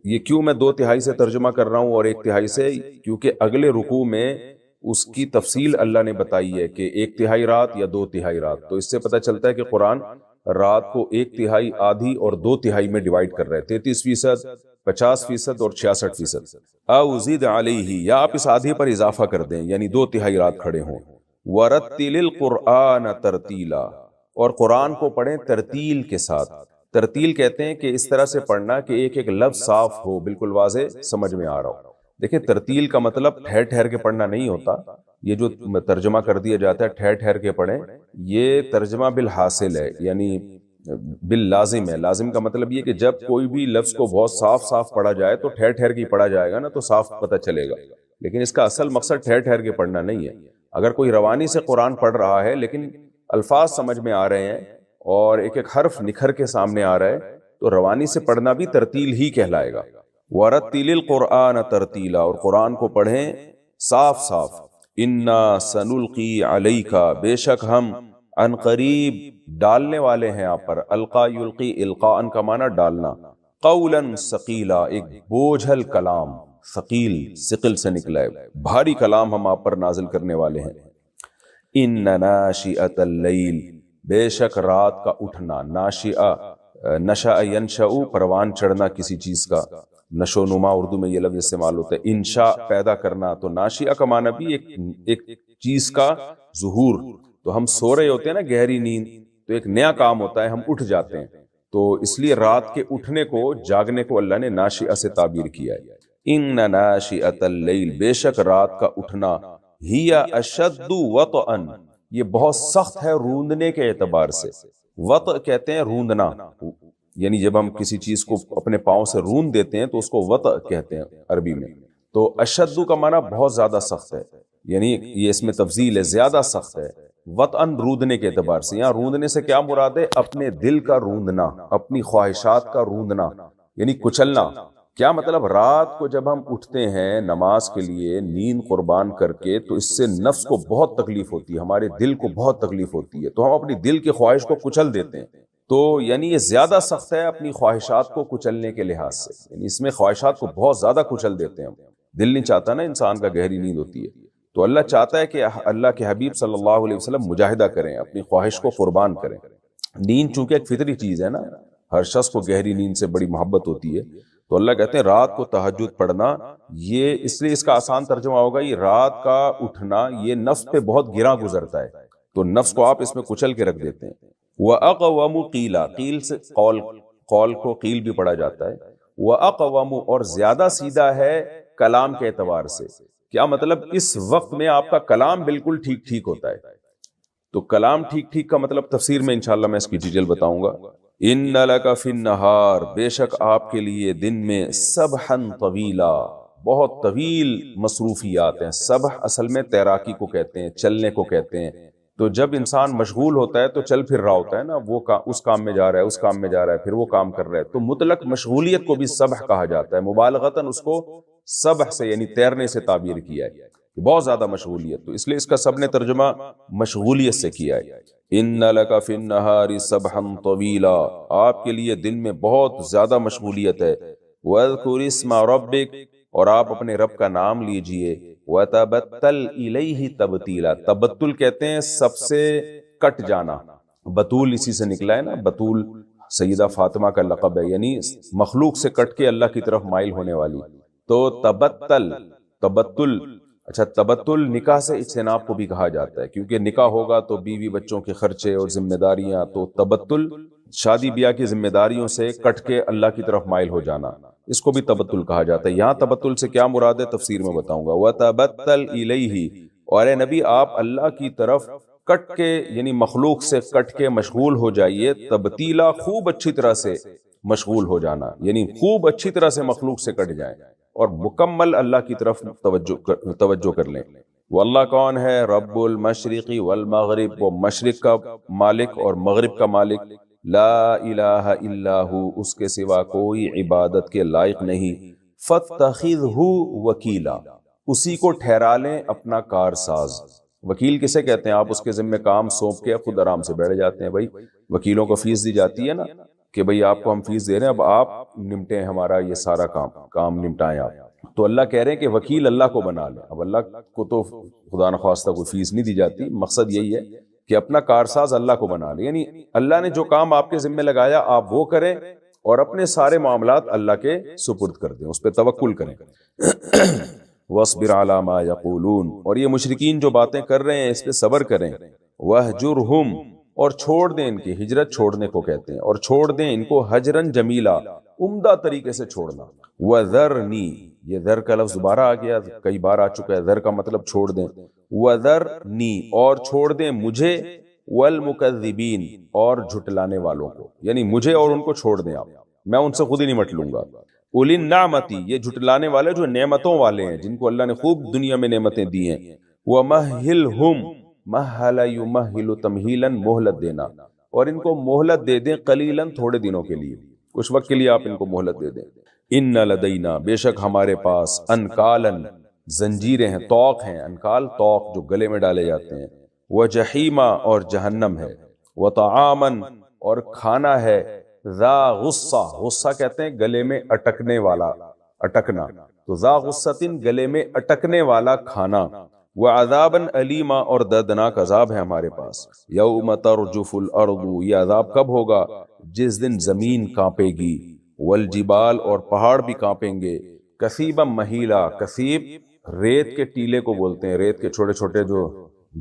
یہ کیوں میں 2/3 سے ترجمہ کر رہا ہوں اور 1/3 سے؟ کیونکہ اگلے رکوع میں اس کی تفصیل اللہ نے بتائی ہے کہ 1/3 رات یا 2/3 رات، تو اس سے پتہ چلتا ہے کہ قرآن رات کو 1/3 آدھی اور 2/3 میں ڈیوائیڈ کر رہے ہیں، 33%، 50% اور 66%۔ او زد علیہ، یا آپ اس آدھی پر اضافہ کر دیں، یعنی 2/3 رات کھڑے ہوں۔ ورتل القرآن ترتیلا، اور قرآن کو پڑھیں ترتیل کے ساتھ۔ ترتیل کہتے ہیں کہ اس طرح سے پڑھنا کہ ایک ایک لفظ صاف ہو، بالکل واضح سمجھ میں آ رہا ہو۔ دیکھیں ترتیل کا مطلب ٹھہر ٹھہر کے پڑھنا نہیں ہوتا، یہ جو ترجمہ کر دیا جاتا ہے ٹھہر ٹھہر کے پڑھیں، یہ ترجمہ بالحاصل ہے، یعنی باللازم ہے۔ لازم کا مطلب یہ کہ جب کوئی بھی لفظ کو بہت صاف صاف پڑھا جائے تو ٹھہر ٹھہر کے پڑھا جائے گا نا، تو صاف پتہ چلے گا، لیکن اس کا اصل مقصد ٹھہر ٹھہر کے پڑھنا نہیں ہے۔ اگر کوئی روانی سے قرآن پڑھ رہا ہے لیکن الفاظ سمجھ میں آ رہے ہیں اور ایک ایک حرف نکھر کے سامنے آ رہا ہے، تو روانی سے پڑھنا بھی ترتیل ہی کہلائے گا۔ وَرَتِّلِ الْقُرْآنَ تَرْتِيلًا، اور قرآن کو پڑھیں صاف صاف۔ اِنَّا سَنُلْقِي عَلَيْكَ، بے شک ہم عن قریب ڈالنے والے ہیں آپ پر، القا یلقی، القاء کا معنی ڈالنا، قولاً ثقیلا، ایک بوجھل کلام، ثقیل ثقل سے نکلا ہے، بھاری کلام ہم آپ پر نازل کرنے والے ہیں۔ ان ناشئۃ اللیل، بے شک رات کا اٹھنا، ناشئہ، نشأ ینشأ، پروان چڑھنا کسی چیز کا، نشو نما اردو میں یہ لفظ استعمال ہوتا ہے، انشاء پیدا کرنا، تو ناشئہ کا معنی بھی ایک چیز کا ظہور۔ تو ہم سو رہے ہوتے ہیں نا گہری نیند، تو ایک نیا کام ہوتا ہے، ہم اٹھ جاتے ہیں، تو اس لیے رات کے اٹھنے کو، جاگنے کو اللہ نے ناشئہ سے تعبیر کیا ہے۔ ان ناشئۃ اللیل، بے شک رات کا اٹھنا، ہی اشد وطئا، یہ بہت سخت ہے روندنے کے اعتبار سے۔ وطء کہتے ہیں روندنا، یعنی جب ہم کسی چیز کو اپنے پاؤں سے روند دیتے ہیں تو اس کو وطء کہتے ہیں عربی میں۔ تو اشد کا معنی بہت زیادہ سخت ہے، یعنی یہ اس میں تفضیل ہے، زیادہ سخت ہے۔ وطئن روندنے کے اعتبار سے، یہاں روندنے سے کیا مراد ہے؟ اپنے دل کا روندنا، اپنی خواہشات کا روندنا، یعنی کچلنا۔ کیا مطلب؟ رات کو جب ہم اٹھتے ہیں نماز کے لیے نیند قربان کر کے، تو اس سے نفس کو بہت تکلیف ہوتی ہے، ہمارے دل کو بہت تکلیف ہوتی ہے، تو ہم اپنی دل کی خواہش کو کچل دیتے ہیں۔ تو یعنی یہ زیادہ سخت ہے اپنی خواہشات کو کچلنے کے لحاظ سے، یعنی اس میں خواہشات کو بہت زیادہ کچل دیتے ہیں ہم۔ دل نہیں چاہتا نا انسان کا گہری نیند ہوتی ہے، تو اللہ چاہتا ہے کہ اللہ کے حبیب صلی اللہ علیہ وسلم مجاہدہ کریں، اپنی خواہش کو قربان کریں۔ نیند چونکہ ایک فطری چیز ہے نا، ہر شخص کو گہری نیند سے بڑی محبت ہوتی ہے، تو اللہ کہتے ہیں رات کو تہجد پڑھنا، یہ اس لیے اس کا آسان ترجمہ ہوگا، یہ رات کا اٹھنا یہ نفس پہ بہت گراں گزرتا ہے، تو نفس کو آپ اس میں کچل کے رکھ دیتے ہیں۔ وَأَقْوَمُ قِيلَ، قیل سے قول کو قیل بھی پڑھا جاتا ہے. وَأَقْوَمُ، اور زیادہ سیدھا ہے کلام کے اعتبار سے. کیا مطلب؟ اس وقت میں آپ کا کلام بالکل ٹھیک ٹھیک ہوتا ہے. تو کلام ٹھیک ٹھیک کا مطلب تفسیر میں انشاءاللہ میں اس کی ڈیٹیل بتاؤں گا. اِنَّ لَكَ فِي النَّهَارِ، بے شک آپ کے لیے دن میں سبحًا طویلا، بہت طویل مصروفیات ہیں. سبح اصل میں تیراکی کو کہتے ہیں، چلنے کو کہتے ہیں. تو جب انسان مشغول ہوتا ہے تو چل پھر رہا ہوتا ہے نا، وہ اس کام میں جا رہا ہے، اس کام میں جا رہا ہے، پھر وہ کام کر رہا ہے. تو مطلق مشغولیت کو بھی سبح کہا جاتا ہے. مبالغتاً اس کو سبح سے یعنی تیرنے سے تعبیر کیا ہے، بہت زیادہ مشغولیت. تو اس لیے اس کا سب نے ترجمہ مشغولیت سے کیا ہے. ان لک فی النہار سبحا طویلا، آپ کے لیے دن میں بہت زیادہ مشغولیت ہے. واذکر اسم ربک، اور آپ اپنے رب کا نام لیجئے. وتبتل الیہ تبتیلا، تبتل کہتے ہیں سب سے کٹ جانا. بطول اسی سے نکلا ہے نا، بطول سیدہ فاطمہ کا لقب ہے، یعنی مخلوق سے کٹ کے اللہ کی طرف مائل ہونے والی. تو تبتل، تبتل، اچھا تبتل نکاح سے اجتناب کو بھی کہا جاتا ہے، کیونکہ نکاح ہوگا تو بیوی بچوں کے خرچے اور ذمہ داریاں. تو تبتل شادی بیاہ کی ذمہ داریوں سے کٹ کے اللہ کی طرف مائل ہو جانا، اس کو بھی تبتل کہا جاتا ہے. یہاں تبتل سے کیا مراد ہے تفسیر میں بتاؤں گا. وَتَبَتَّلْ إِلَيْهِ، اور اے نبی آپ اللہ کی طرف کٹ کے یعنی مخلوق سے کٹ کے مشغول ہو جائیے. تبتیلا، خوب اچھی طرح سے مشغول ہو جانا، یعنی خوب اچھی طرح سے مخلوق سے کٹ جائیں اور مکمل اللہ کی طرف توجہ کر لیں. وہ اللہ کون ہے؟ رب المشرق والمغرب، وہ مشرق کا مالک اور مغرب کا مالک. لا الہ الا ہو، اس کے سوا کوئی عبادت کے لائق نہیں. فاتخذہ وکیلا، اسی کو ٹھہرا لیں اپنا کارساز. وکیل کسے کہتے ہیں؟ آپ اس کے ذمہ کام سونپ کے خود آرام سے بیٹھ جاتے ہیں. بھائی وکیلوں کو فیس دی جاتی ہے نا، کہ بھئی آپ کو ہم فیس دے رہے ہیں، اب آپ نمٹیں ہمارا یہ سارا کام نمٹائیں آپ. تو اللہ کہہ رہے ہیں کہ وکیل اللہ کو بنا لیں. اب اللہ کو تو خدا نخواستہ کوئی فیس نہیں دی جاتی، مقصد یہی ہے کہ اپنا کارساز اللہ کو بنا لیں. یعنی اللہ نے جو کام آپ کے ذمہ لگایا آپ وہ کریں اور اپنے سارے معاملات اللہ کے سپرد کر دیں، اس پہ توکل کریں. وَاصْبِرْ عَلَى مَا يَقُولُونَ، اور یہ مشرکین جو باتیں کر رہے ہیں اس پہ صبر کریں. وَاهْجُرْهُمْ، اور چھوڑ دیں ان کی، ہجرت چھوڑنے کو کہتے ہیں، اور چھوڑ دیں ان کو حجرن جمیلا، عمدہ طریقے سے چھوڑنا. وَذَرْنِي، یہ ذر کا لفظ دوبارہ آ گیا، کئی بار آ چکا ہے. ذر کا مطلب چھوڑ دیں. وَذَرْنِي، اور چھوڑ دیں مجھے. وَالْمُكَذِّبِينَ، اور جھٹلانے والوں کو، یعنی مجھے اور ان کو چھوڑ دیں آپ، میں ان سے خود ہی نمٹ لوں گا. اُولِي النَّعْمَةِ، یہ جھٹلانے والے جو نعمتوں والے ہیں، جن کو اللہ نے خوب دنیا میں نعمتیں دی ہیں. وَمَهِّلْهُمْ، مہل یمہل تمہیلا، مہلت دینا، اور ان کو مہلت دے دیں قلیلاً، تھوڑے دنوں کے لیے، کچھ وقت کے لیے آپ ان کو مہلت دے دیں. ان لدینا، بے شک ہمارے پاس، انکالاً، زنجیریں ہیں، طوق ہیں. انکال طوق جو گلے میں ڈالے جاتے ہیں. وجحیما، اور جہنم ہے. وطعاماً، اور کھانا ہے. ذا غصہ، غصہ کہتے ہیں گلے میں اٹکنے والا، اٹکنا. تو ذا غصتن، گلے میں اٹکنے والا کھانا. وعذاباً علیما، اور دردناک عذاب ہے ہمارے پاس. یوم ترجف الارض، یہ عذاب کب ہوگا؟ جس دن زمین کانپے گی. والجبال، اور پہاڑ بھی کانپیں گے. کثیبا مہیلا، کثیب ریت کے ٹیلے کو بولتے ہیں، ریت کے چھوٹے چھوٹے جو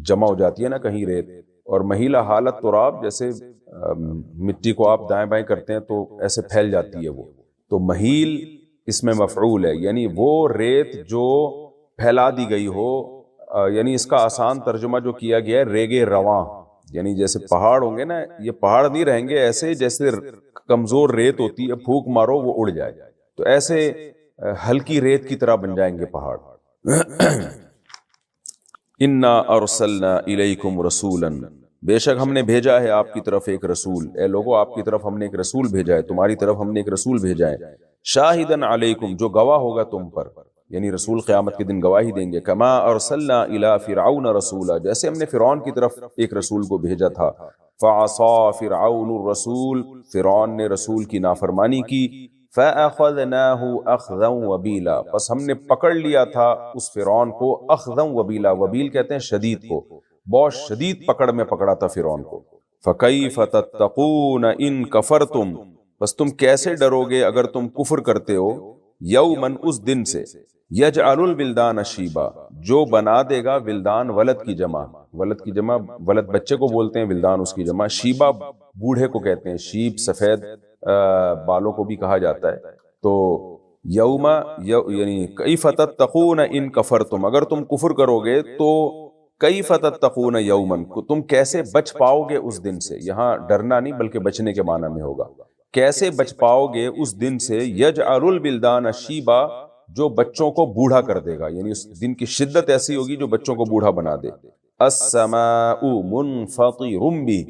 جمع ہو جاتی ہے نا کہیں ریت. اور مہیلا حالت تراب، جیسے مٹی کو آپ دائیں بائیں کرتے ہیں تو ایسے پھیل جاتی ہے وہ. تو مہیل اس میں مفعول ہے، یعنی وہ ریت جو پھیلا دی گئی ہو. یعنی اس کا آسان ترجمہ جو کیا گیا ہے ریگے رواں، یعنی جیسے پہاڑ ہوں گے نا، یہ پہاڑ نہیں رہیں گے ایسے جیسے کمزور ریت ہوتی ہے، پھونک مارو وہ اڑ جائے. تو ایسے ہلکی ریت کی طرح بن جائیں گے پہاڑ. انا ارسلنا الیکم رسولا، بے شک ہم نے بھیجا ہے آپ کی طرف ایک رسول. اے لوگو آپ کی طرف ہم نے ایک رسول بھیجا ہے، تمہاری طرف ہم نے ایک رسول بھیجا ہے. شاہدن علیکم، جو گواہ ہوگا تم پر، یعنی رسول قیامت کے دن گواہی دیں گے. کما ارسلنا الی فرعون رسولا، جیسے ہم نے فرعون کی طرف ایک رسول کو بھیجا تھا. فعصا فرعون الرسول، فرعون نے رسول کی نافرمانی کی. فاخذناه اخذا وبیلا، پس ہم نے پکڑ لیا تھا اس فرعون کو اخذا وبیلا. وبیل کہتے ہیں شدید کو، بہت شدید پکڑ میں پکڑا تھا فرعون کو. فکیف تتقون ان کفرتم، پس تم کیسے ڈرو گے اگر تم کفر کرتے ہو. یومن، اس دن سے. یجعل الولدان شیبا، جو بنا دے گا ولدان ولد کی جمع، ولد بچے کو بولتے ہیں، ولدان اس کی جمع، شیبا بوڑھے کو کہتے ہیں، شیب سفید بالوں کو بھی کہا جاتا ہے۔ تو یوم یعنی کیف تتقون ان کفرتم، اگر تم کفر کرو گے تو کیف تتقون یوما، تم کیسے بچ پاؤ گے اس دن سے، یہاں ڈرنا نہیں بلکہ بچنے کے معنی میں ہوگا، کیسے بچ پاؤ گے اس دن سے، یجعل الولدان شیبا، جو بچوں کو بوڑھا کر دے گا، یعنی اس دن کی شدت ایسی ہوگی جو بچوں کو بوڑھا بنا دے۔ السماء منفطر بہ،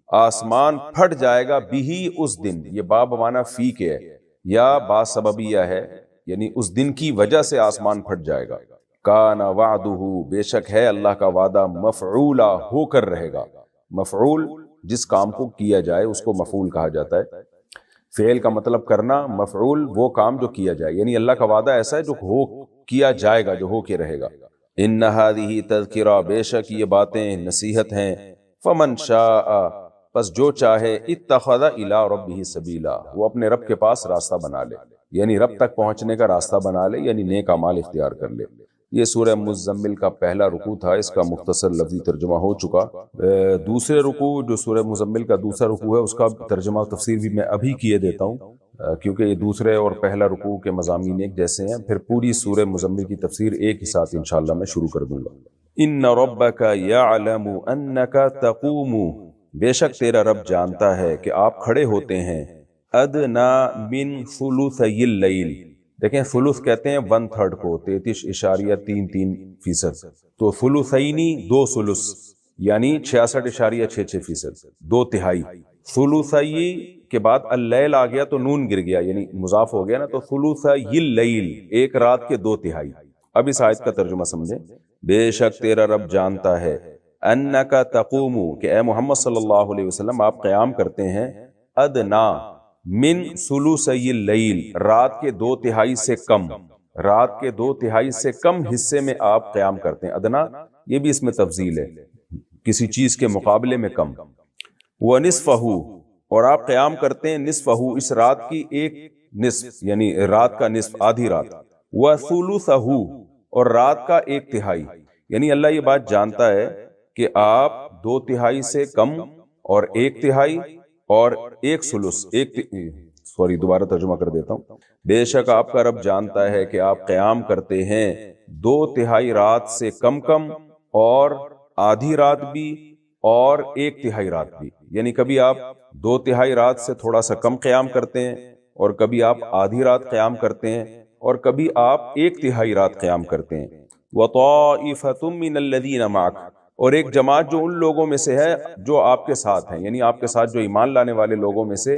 آسمان پھٹ جائے گا بھی اس دن، یہ با بمانا فی کے ہے یا با سببیہ ہے، یعنی اس دن کی وجہ سے آسمان پھٹ جائے گا۔ کان وعدہ، بے شک ہے اللہ کا وعدہ، مفعولا، ہو کر رہے گا۔ مفعول جس کام کو کیا جائے اس کو مفعول کہا جاتا ہے، فعل کا مطلب کرنا، مفعول وہ کام جو کیا جائے، یعنی اللہ کا وعدہ ایسا ہے جو ہو کیا جائے گا، جو ہو کے رہے گا۔ ان ہذہ تذکرہ، بے شک یہ باتیں نصیحت ہیں، فمن شاء، پس جو چاہے، اتخذ الی ربہ سبیلا، وہ اپنے رب کے پاس راستہ بنا لے، یعنی رب تک پہنچنے کا راستہ بنا لے، یعنی نیک اعمال اختیار کر لے۔ یہ سورہ مزمل کا پہلا رکوع تھا، اس کا مختصر لفظی ترجمہ ہو چکا۔ دوسرے رکوع جو سورہ مزمل کا دوسرا رکوع ہے اس کا ترجمہ و تفسیر بھی میں ابھی کیے دیتا ہوں، کیونکہ یہ دوسرے اور پہلا رکوع کے مضامین ایک جیسے ہیں، پھر پوری سورہ مزمل کی تفسیر ایک ہی ساتھ انشاءاللہ میں شروع کر دوں گا۔ ان ربک یعلم انک تقوم، بے شک تیرا رب جانتا ہے کہ آپ کھڑے ہوتے ہیں، ادنا من ثلثی اللیل، دیکھیں ثلث کہتے ہیں 1/3 کو، 33.33%، تو ثلثینی 2 ثلث یعنی 66.66%، 2 تہائی۔ ثلثی کے بعد اللیل آ گیا تو نون گر گیا، یعنی مضاف ہو گیا نا، تو ثلثی اللیل، ایک رات کے 2 تہائی۔ اب اس آیت کا ترجمہ سمجھیں، بے شک تیرا رب جانتا ہے، انک تقوم، کہ اے محمد صلی اللہ علیہ وسلم آپ قیام کرتے ہیں، ادنا من ثلثی اللیل، رات کے 2 تہائی سے کم، رات کے 2 تہائی سے کم حصے میں آپ قیام کرتے ہیں۔ ادنا یہ بھی اس میں تفضیل ہے، کسی چیز کے مقابلے میں کم۔ وَنِصْفَهُ، اور آپ قیام کرتے ہیں نصفہ، اس رات کی ایک نصف، یعنی رات کا نصف، آدھی رات۔ وَثُلُثَهُ، اور رات کا 1 تہائی، یعنی اللہ یہ بات جانتا ہے کہ آپ 2 تہائی سے کم اور 1 تہائی اور 1 ثلث، دوبارہ ترجمہ کر دیتا ہوں، بے شک آپ کا رب جانتا ہے کہ آپ قیام کرتے ہیں 2 تہائی رات سے کم کم، اور آدھی رات بھی، اور 1 تہائی رات بھی، یعنی کبھی آپ 2 تہائی رات سے تھوڑا سا کم قیام کرتے ہیں، اور کبھی آپ آدھی رات قیام کرتے ہیں، اور کبھی آپ 1 تہائی رات قیام کرتے ہیں۔ وَطَائِفَةٌ مِّنَ الَّذِينَ مَعَكَ، اور ایک جماعت جو ان لوگوں میں سے ہے جو آپ کے ساتھ ہیں، یعنی آپ کے ساتھ جو ایمان لانے والے لوگوں میں سے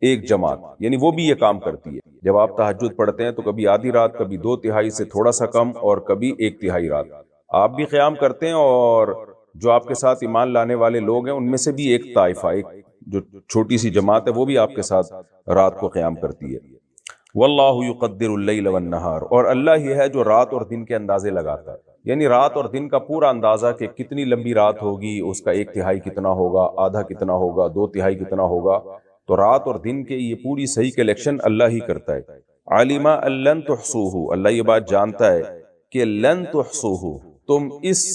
ایک جماعت، یعنی وہ بھی یہ کام کرتی ہے۔ جب آپ تہجد پڑھتے ہیں تو کبھی آدھی رات، کبھی 2 تہائی سے تھوڑا سا کم، اور کبھی 1 تہائی رات، آپ بھی قیام کرتے ہیں، اور جو آپ کے ساتھ ایمان لانے والے لوگ ہیں ان میں سے بھی ایک طائفہ، ایک جو چھوٹی سی جماعت ہے وہ بھی آپ کے ساتھ رات کو قیام کرتی ہے۔ واللہ یقدر اللیل والنہار، اور اللہ ہی ہے جو رات اور دن کے اندازے لگاتا ہے، یعنی رات اور دن کا پورا اندازہ کہ کتنی لمبی رات ہوگی، اس کا 1 تہائی کتنا ہوگا، آدھا کتنا ہوگا، 2 تہائی کتنا ہوگا، تو رات اور دن کے یہ پوری صحیح کلیکشن اللہ ہی کرتا ہے۔ علم ان لن تحصوہ، اللہ یہ بات جانتا ہے کہ لن تحصوہ، تم اس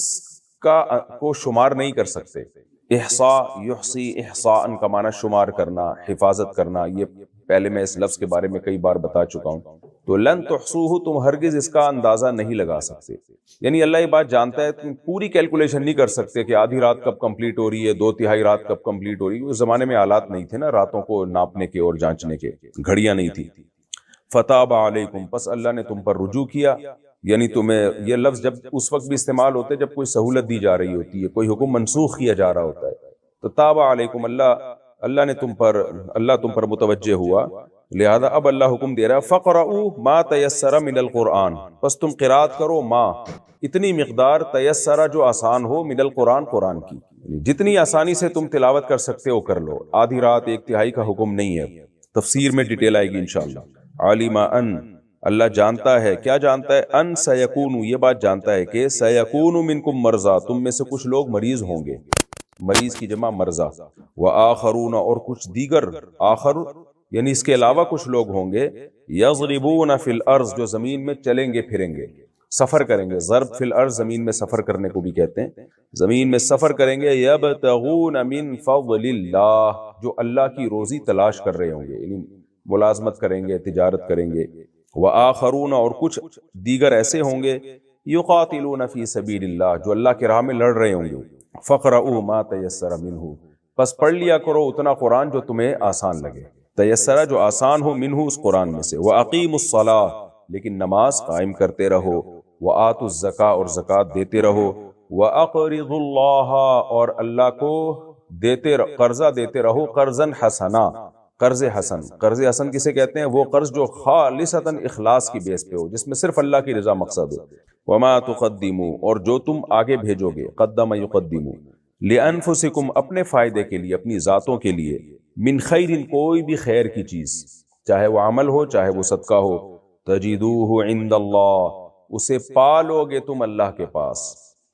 کو شمار نہیں کر سکتے۔ احصاء یحصی، احصاء کا معنی شمار کرنا، حفاظت کرنا، یہ پہلے میں اس لفظ کے بارے میں کئی بار بتا چکا ہوں۔ تو لن تحصوہ، تم ہرگز اس کا اندازہ نہیں لگا سکتے، یعنی اللہ یہ بات جانتا ہے، تم پوری کیلکولیشن نہیں کر سکتے کہ آدھی رات کب کمپلیٹ ہو رہی ہے، 2 تہائی رات کب کمپلیٹ ہو رہی ہے۔ اس زمانے میں آلات نہیں تھے نا راتوں کو ناپنے کے اور جانچنے کے، گھڑیاں نہیں تھی۔ فتاب علیکم، پس اللہ نے تم پر رجوع کیا، یعنی تمہیں یہ لفظ جب اس وقت بھی استعمال ہوتے جب کوئی سہولت دی جا رہی ہوتی ہے، کوئی حکم منسوخ کیا جا رہا ہوتا ہے، تو تاب علیکم، اللہ نے تم پر متوجہ ہوا، لہذا اب اللہ حکم دے رہا ہے، فقرؤوا ما تیسر من القرآن، پس تم قرات کرو ما، اتنی مقدار، تیسر جو آسان ہو، من القرآن، قرآن کی، جتنی آسانی سے تم تلاوت کر سکتے ہو کر لو۔ آدھی رات 1 تہائی کا حکم نہیں ہے، تفسیر میں ڈیٹیل آئے گی انشاءاللہ۔ علم ان، اللہ جانتا ہے، کیا جانتا ہے؟ ان سیکون، یہ بات جانتا ہے کہ سیکون منکم مرضی، تم میں سے کچھ لوگ مریض ہوں گے، مریض کی جمع مرضی، وآخرون، اور کچھ دیگر، آخر یعنی اس کے علاوہ کچھ لوگ ہوں گے یضربون فی الارض، جو زمین میں چلیں گے پھریں گے، سفر کریں گے. ضرب فی الارض زمین میں سفر کرنے کو بھی کہتے ہیں، زمین میں سفر کریں گے. یبتغون من فضل اللہ، جو اللہ کی روزی تلاش کر رہے ہوں گے، یعنی ملازمت کریں گے، تجارت کریں گے. وآخرون، اور کچھ دیگر ایسے ہوں گے یقاتلون فی سبیل اللہ، جو اللہ کے راہ میں لڑ رہے ہوں گے. فقرؤوا ما تیسر منہ، پس پڑھ لیا کرو اتنا قرآن جو تمہیں آسان لگے. تیسرہ جو آسان ہو، منہ اس قرآن میں سے. وَأَقِيمُوا الصَّلَاةَ، لیکن نماز قائم کرتے رہو. وَآتُوا الزَّكَاةَ، اور زکوٰۃ دیتے رہو. وَأَقْرِضُوا اللَّهَ، اور اللہ کو قرضہ دیتے رہو. قرضاً حسنا، قرض حسن. قرض حسن کسے کہتے ہیں؟ وہ قرض جو خالصتاً اخلاص کی بیس پہ ہو، جس میں صرف اللہ کی رضا مقصد ہو. وَمَا تُقَدِّمُوا، اور جو تم آگے بھیجو گے، قدم یقدموا، لِأَنفُسِكُمْ، اپنے فائدے کے لیے، اپنی ذاتوں کے لیے. من خیر، کوئی بھی خیر کی چیز، چاہے وہ عمل ہو چاہے وہ صدقہ ہو. تجدوہ عند اللہ، اسے پالو گے تم اللہ کے پاس.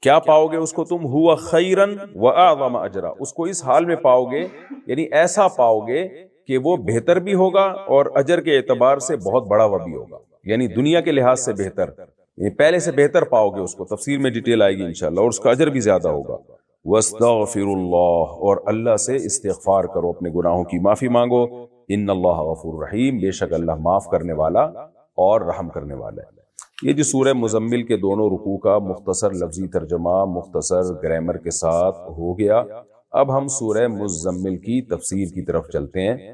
کیا پاؤ گے اس کو تم؟ ہوا خیرن واعظم اجرا، اس کو اس حال میں پاؤ گے، یعنی ایسا پاؤ گے کہ وہ بہتر بھی ہوگا اور اجر کے اعتبار سے بہت بڑا وہ بھی ہوگا، یعنی دنیا کے لحاظ سے بہتر، یعنی پہلے سے بہتر پاؤ گے اس کو. تفسیر میں ڈیٹیل آئے گی انشاءاللہ، اور اس کا اجر بھی زیادہ ہوگا. واستغفر اللہ، اور اللہ سے استغفار کرو، اپنے گناہوں کی معافی مانگو. ان اللہ غفور رحیم، بے شک اللہ معاف کرنے والا اور رحم کرنے والا ہے. یہ جو سورہ مزمل کے دونوں رکوع کا مختصر لفظی ترجمہ مختصر گرامر کے ساتھ ہو گیا. اب ہم سورہ مزمل کی تفسیر کی طرف چلتے ہیں.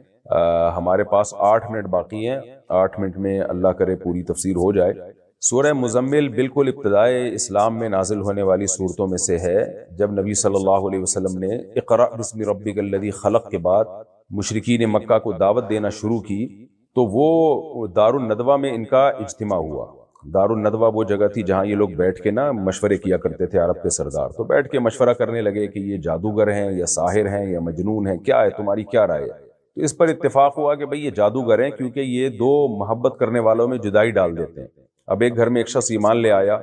ہمارے پاس 8 منٹ باقی ہیں، 8 منٹ میں اللہ کرے پوری تفسیر ہو جائے. سورہ مزمل بالکل ابتدائے اسلام میں نازل ہونے والی صورتوں میں سے ہے. جب نبی صلی اللہ علیہ وسلم نے اقرأ بسم ربک الذی خلق کے بعد مشرکین مکہ کو دعوت دینا شروع کی، تو وہ دار الندوہ میں ان کا اجتماع ہوا. دار الندوہ وہ جگہ تھی جہاں یہ لوگ بیٹھ کے مشورے کیا کرتے تھے، عرب کے سردار. تو بیٹھ کے مشورہ کرنے لگے کہ یہ جادوگر ہیں یا ساحر ہیں یا مجنون ہیں، کیا ہے تمہاری کیا رائے ہے؟ تو اس پر اتفاق ہوا کہ بھئی یہ جادوگر ہیں، کیونکہ یہ دو محبت کرنے والوں میں جدائی ڈال دیتے ہیں. اب ایک گھر میں ایک شخص ایمان لے آیا،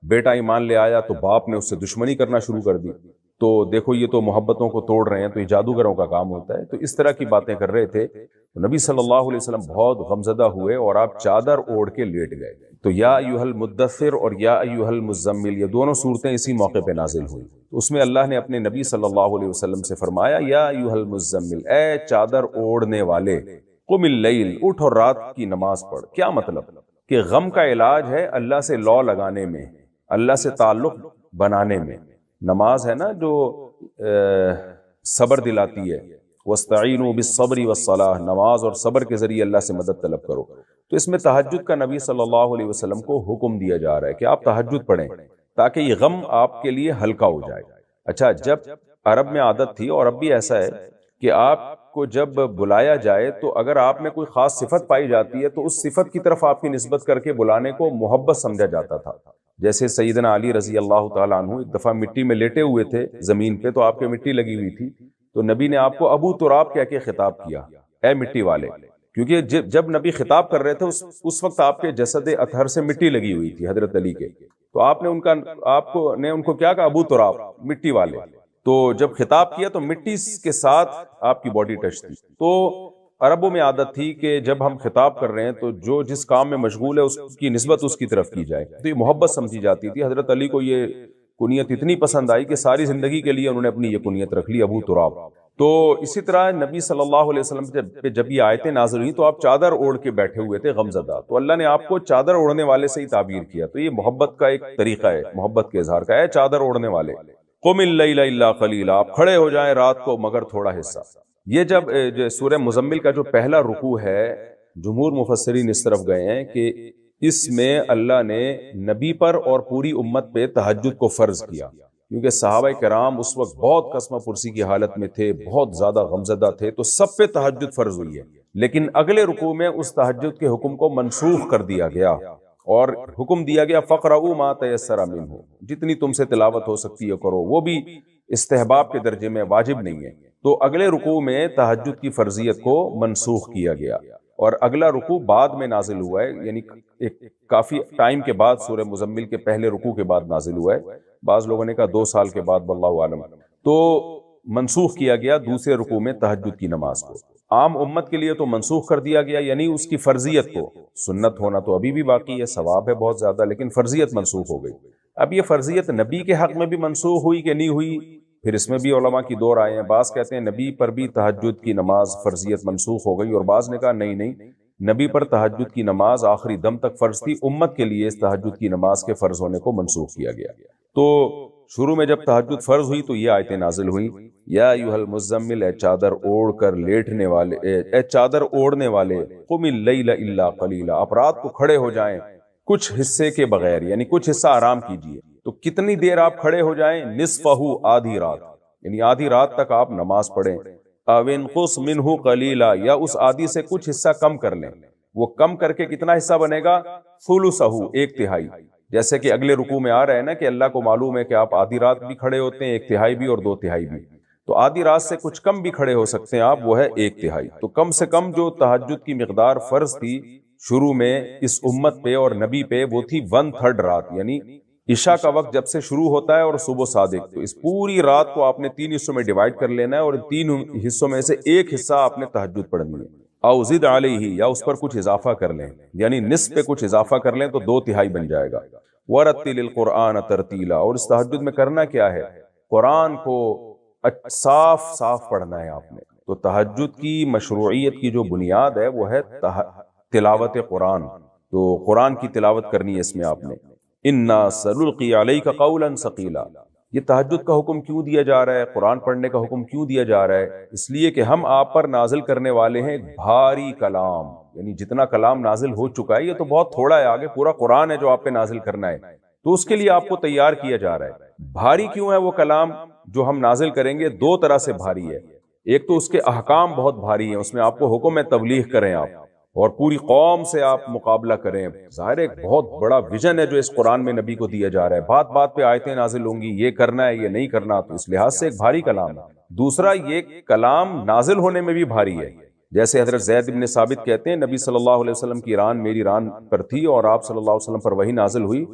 بیٹا ایمان لے آیا، تو باپ نے اس سے دشمنی کرنا شروع کر دی. تو دیکھو یہ تو محبتوں کو توڑ رہے ہیں، تو یہ جادوگروں کا کام ہوتا ہے. تو اس طرح کی باتیں کر رہے تھے. تو نبی صلی اللہ علیہ وسلم بہت غمزدہ ہوئے اور آپ چادر اوڑھ کے لیٹ گئے. تو یا ایھا المدثر اور یا ایھا المزمل، یہ دونوں صورتیں اسی موقع پہ نازل ہوئی. اس میں اللہ نے اپنے نبی صلی اللہ علیہ وسلم سے فرمایا یا ایھا المزمل، اے چادر اوڑھنے والے، قم اللیل، اٹھ اور رات کی نماز پڑھ. کیا مطلب؟ کہ غم کا علاج ہے اللہ سے لو لگانے میں، اللہ سے تعلق بنانے میں. نماز ہے نا جو صبر دلاتی ہے. وَاسْتَعِينُوا بِالصَّبْرِ وَالصَّلَاةِ، نماز اور صبر کے ذریعے اللہ سے مدد طلب کرو. تو اس میں تہجد کا نبی صلی اللہ علیہ وسلم کو حکم دیا جا رہا ہے کہ آپ تہجد پڑھیں تاکہ یہ غم آپ کے لیے ہلکا ہو جائے. اچھا، جب عرب میں عادت تھی اور اب بھی ایسا ہے کہ آپ کو جب بلایا جائے تو اگر آپ میں کوئی خاص صفت پائی جاتی ہے تو اس صفت کی طرف آپ کی نسبت کر کے بلانے کو محبت سمجھا جاتا تھا. جیسے سیدنا علی رضی اللہ تعالیٰ عنہ ایک دفعہ مٹی میں لیٹے ہوئے تھے زمین پہ، تو آپ کے مٹی لگی ہوئی تھی، تو نبی نے آپ کو ابو تراب کہہ کے خطاب کیا، اے مٹی والے. کیونکہ جب نبی خطاب کر رہے تھے اس وقت آپ کے جسد اطہر سے مٹی لگی ہوئی تھی حضرت علی کے. تو آپ نے ان کو کیا کہا؟ ابو تراب، مٹی والے. تو جب خطاب کیا تو مٹی کے ساتھ آپ کی باڈی ٹچ تھی. تو عربوں میں عادت تھی کہ جب ہم خطاب کر رہے ہیں تو جو جس کام میں مشغول ہے اس کی نسبت اس کی طرف کی جائے. تو یہ محبت سمجھی جاتی تھی. حضرت علی کو یہ کنیت اتنی پسند آئی کہ ساری زندگی کے لیے انہوں نے اپنی یہ کنیت رکھ لی، ابو تراب. تو اسی طرح نبی صلی اللہ علیہ وسلم پہ جب یہ آیتیں نازل ہوئی تو آپ چادر اوڑھ کے بیٹھے ہوئے تھے غمزدہ. تو اللہ نے آپ کو چادر اوڑھنے والے سے ہی تعبیر کیا. تو یہ محبت کا ایک طریقہ ہے، محبت کے اظہار کا. اے چادر اوڑھنے والے، قم اللیل الا قلیلا، آپ کھڑے ہو جائیں رات کو مگر تھوڑا حصہ. یہ جب سورہ مزمل کا جو پہلا رکوع ہے، جمہور مفسرین اس طرف گئے ہیں کہ اس میں اللہ نے نبی پر اور پوری امت پہ تہجد کو فرض کیا، کیونکہ صحابہ کرام اس وقت بہت قسمہ پرسی کی حالت میں تھے، بہت زیادہ غمزدہ تھے، تو سب پہ تہجد فرض ہوئی ہے. لیکن اگلے رکوع میں اس تہجد کے حکم کو منسوخ کر دیا گیا اور حکم دیا گیا فقرؤوا ما تیسر منہ، جتنی تم سے تلاوت ہو سکتی ہے کرو. وہ بھی استحباب کے درجے میں، واجب نہیں ہے. تو اگلے رکوع میں تہجد کی فرضیت کو منسوخ کیا گیا اور اگلا رکوع بعد میں نازل ہوا ہے، یعنی ایک کافی ٹائم کے بعد، سورہ مزمل کے پہلے رکوع کے بعد نازل ہوا ہے. بعض لوگوں نے کہا 2 سال کے بعد، واللہ عالم. تو منسوخ کیا گیا دوسرے رکوع میں تہجد کی نماز کو. عام امت کے لیے تو منسوخ کر دیا گیا، یعنی اس کی فرضیت کو، سنت ہونا تو ابھی بھی باقی ہے، ثواب ہے بہت زیادہ، لیکن فرضیت منسوخ ہو گئی۔ اب یہ فرضیت نبی کے حق میں بھی منسوخ ہوئی کہ نہیں ہوئی، پھر اس میں بھی علماء کی دو رائے ہیں۔ بعض کہتے ہیں نبی پر بھی تہجد کی نماز فرضیت منسوخ ہو گئی، اور بعض نے کہا نہیں نہیں، نبی پر تہجد کی نماز آخری دم تک فرض تھی، امت کے لیے اس تہجد کی نماز کے فرض ہونے کو منسوخ کیا گیا۔ تو شروع میں جب تہجد فرض ہوئی تو یہ آیتیں نازل ہوئیں، یا ایھا المزمل، اے چادر اوڑھ کر لیٹنے والے، اے چادر اوڑھنے والے، قم اللیل الا قلیلا، آپ رات کو کھڑے ہو جائیں کچھ حصے کے بغیر، یعنی کچھ حصہ آرام کیجیے۔ تو کتنی دیر آپ کھڑے ہو جائیں؟ نصفہ، آدھی رات، یعنی آدھی رات تک آپ نماز پڑھیں۔ او انقص منہ قلیلا، یا اس آدھی سے کچھ حصہ کم کر لیں۔ وہ کم کر کے کتنا حصہ بنے گا؟ ثلثہ، ایک تہائی۔ جیسے کہ اگلے رکوع میں آ رہا ہے نا کہ اللہ کو معلوم ہے کہ آپ آدھی رات بھی کھڑے ہوتے ہیں، ایک تہائی بھی اور دو تہائی بھی، تو آدھی رات سے کچھ کم بھی کھڑے ہو سکتے ہیں آپ، وہ ہے ایک تہائی۔ تو کم سے کم جو تہجد کی مقدار فرض تھی شروع میں اس امت پہ اور نبی پہ، وہ تھی 1/3 رات، یعنی عشاء کا وقت جب سے شروع ہوتا ہے اور صبح صادق، تو اس پوری رات کو آپ نے 3 حصوں میں ڈیوائیڈ کر لینا ہے، اور 3 حصوں میں سے ایک حصہ آپ نے تہجد پڑھنی ہے۔ او زد علیہ، یا اس پر کچھ اضافہ کر لیں، یعنی نصف پہ کچھ اضافہ کر لیں تو 2 تہائی بن جائے گا۔ ورتل القرآن ترتیلا، اور اس تہجد میں کرنا کیا ہے؟ قرآن کو صاف صاف پڑھنا ہے آپ نے۔ تو تہجد کی مشروعیت کی جو بنیاد ہے وہ ہے تلاوت قرآن، تو قرآن کی تلاوت کرنی ہے اس میں آپ نے۔ انا سنلقی علیک قولا ثقیلا، یہ تہجد کا حکم کیوں دیا جا رہا ہے، قرآن پڑھنے کا حکم کیوں دیا جا رہا ہے؟ اس لیے کہ ہم آپ پر نازل کرنے والے ہیں ایک بھاری کلام، یعنی جتنا کلام نازل ہو چکا ہے یہ تو بہت تھوڑا ہے، آگے پورا قرآن ہے جو آپ پہ نازل کرنا ہے، تو اس کے لیے آپ کو تیار کیا جا رہا ہے۔ بھاری کیوں ہے وہ کلام جو ہم نازل کریں گے؟ 2 طرح سے بھاری ہے۔ ایک تو اس کے احکام بہت بھاری ہیں، اس میں آپ کو حکم ہے تبلیغ کریں آپ، اور پوری قوم سے آپ مقابلہ کریں۔ ظاہر ایک بہت بڑا ویژن ہے جو اس قرآن میں نبی کو دیا جا رہا ہے، بات بات پہ آیتیں نازل ہوں گی، یہ کرنا ہے یہ نہیں کرنا، تو اس لحاظ سے ایک بھاری کلام ہے۔ دوسرا، یہ کلام نازل ہونے میں بھی بھاری ہے، جیسے حضرت زید بن ثابت کہتے ہیں نبی صلی اللہ علیہ وسلم کی ران میری ران پر تھی، اور آپ صلی اللہ علیہ وسلم پر وہی نازل ہوئی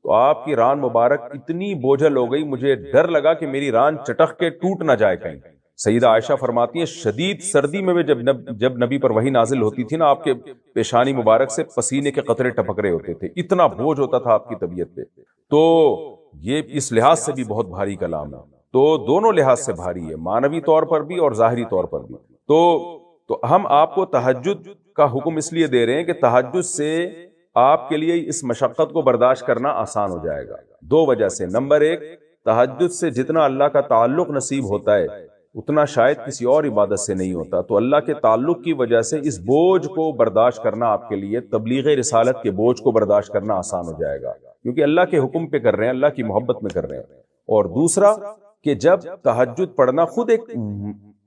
تو آپ کی ران مبارک اتنی بوجھل ہو گئی، مجھے ڈر لگا کہ میری ران چٹک کے ٹوٹ نہ جائے کہیں۔ سیدہ عائشہ فرماتی ہیں شدید سردی میں جب نبی پر وحی نازل ہوتی تھی نا، آپ کے پیشانی مبارک سے پسینے کے قطرے ٹپک رہے ہوتے تھے، اتنا بوجھ ہوتا تھا آپ کی طبیعت پہ۔ تو یہ اس لحاظ سے بھی بہت بھاری کلام ہے، تو دونوں لحاظ سے بھاری ہے، معنوی طور پر بھی اور ظاہری طور پر بھی۔ تو ہم آپ کو تہجد کا حکم اس لیے دے رہے ہیں کہ تہجد سے آپ کے لیے اس مشقت کو برداشت کرنا آسان ہو جائے گا، 2 وجہ سے۔ نمبر 1، تہجد سے جتنا اللہ کا تعلق نصیب ہوتا ہے اتنا شاید کسی اور عبادت سے نہیں ہوتا، تو اللہ کے تعلق کی وجہ سے اس بوجھ کو برداشت کرنا آپ کے لیے، تبلیغ رسالت کے بوجھ کو برداشت کرنا آسان ہو جائے گا، کیونکہ اللہ کے حکم پہ کر رہے ہیں، اللہ کی محبت میں کر رہے ہیں۔ اور دوسرا کہ جب تہجد پڑھنا خود ایک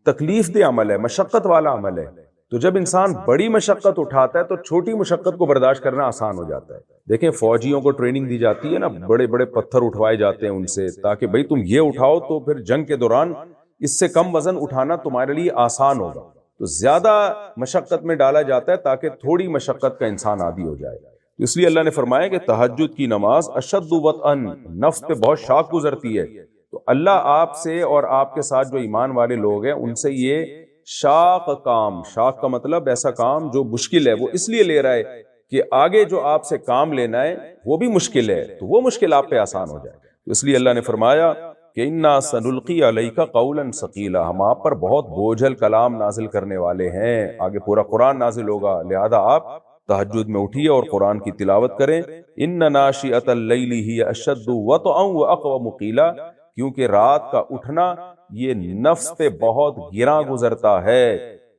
تکلیف دہ عمل ہے، مشقت والا عمل ہے، تو جب انسان بڑی مشقت اٹھاتا ہے تو چھوٹی مشقت کو برداشت کرنا آسان ہو جاتا ہے۔ دیکھیں فوجیوں کو ٹریننگ دی جاتی ہے نا، بڑے بڑے پتھر اٹھوائے جاتے ہیں ان سے، تاکہ بھئی تم یہ اٹھاؤ تو پھر جنگ کے دوران اس سے کم وزن اٹھانا تمہارے لیے آسان ہوگا، تو زیادہ مشقت میں ڈالا جاتا ہے تاکہ تھوڑی مشقت کا انسان عادی ہو جائے۔ تو اس لیے اللہ نے فرمایا کہ تہجد کی نماز اشد وطئن، نفس پہ بہت شاق گزرتی ہے، تو اللہ آپ سے اور آپ کے ساتھ جو ایمان والے لوگ ہیں ان سے یہ شاق کام، شاق کا مطلب ایسا کام جو مشکل ہے، وہ اس لیے لے رہا ہے کہ آگے جو آپ سے کام لینا ہے وہ بھی مشکل ہے، تو وہ مشکل آپ پہ آسان ہو جائے۔ تو اس لیے اللہ نے فرمایا کہ انا سنلقی علیک قولا ثقیلا، ہم آپ پر بہت بوجھل کلام نازل کرنے والے ہیں، آگے پورا قرآن نازل ہوگا، لہذا آپ تہجد میں اٹھیے اور قرآن کی تلاوت کریں۔ ان ناشئۃ اللیل ہی اشد وطئا واقوم قیلا، کیونکہ رات کا اٹھنا یہ نفس پہ بہت گراں گزرتا ہے،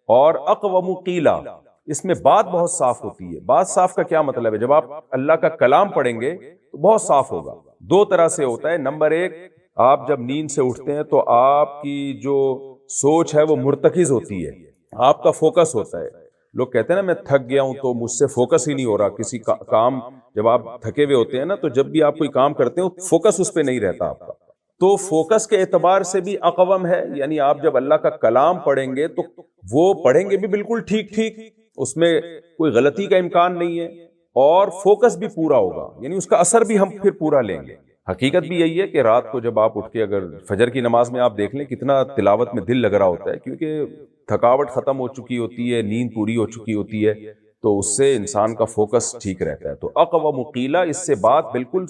اور اقوم قیلا اس میں بات بہت صاف ہوتی ہے۔ بات صاف کا کیا مطلب ہے؟ جب آپ اللہ کا کلام پڑھیں گے تو بہت صاف ہوگا، 2 طرح سے ہوتا ہے۔ نمبر 1، آپ جب نیند سے اٹھتے ہیں تو آپ کی جو سوچ ہے وہ مرتکز ہوتی ہے، آپ کا فوکس ہوتا ہے۔ لوگ کہتے ہیں نا میں تھک گیا ہوں تو مجھ سے فوکس ہی نہیں ہو رہا، کسی کام جب آپ تھکے ہوئے ہوتے ہیں نا تو جب بھی آپ کوئی کام کرتے ہیں فوکس اس پہ نہیں رہتا آپ کا، تو فوکس کے اعتبار سے بھی اقوم ہے، یعنی آپ جب اللہ کا کلام پڑھیں گے تو وہ پڑھیں گے بھی بالکل ٹھیک ٹھیک، اس میں کوئی غلطی کا امکان نہیں ہے، اور فوکس بھی پورا ہوگا، یعنی اس کا اثر بھی ہم پھر پورا لیں گے۔ حقیقت بھی یہی ہے کہ رات کو جب آپ اٹھ کے اگر فجر کی نماز میں آپ دیکھ لیں کتنا تلاوت میں دل لگ رہا ہوتا ہے، کیونکہ تھکاوٹ ختم ہو چکی ہوتی ہے، نیند پوری ہو چکی ہوتی ہے، تو اس سے انسان کا فوکس ٹھیک رہتا ہے۔ تو اقوم قیلہ، اس سے بات بالکل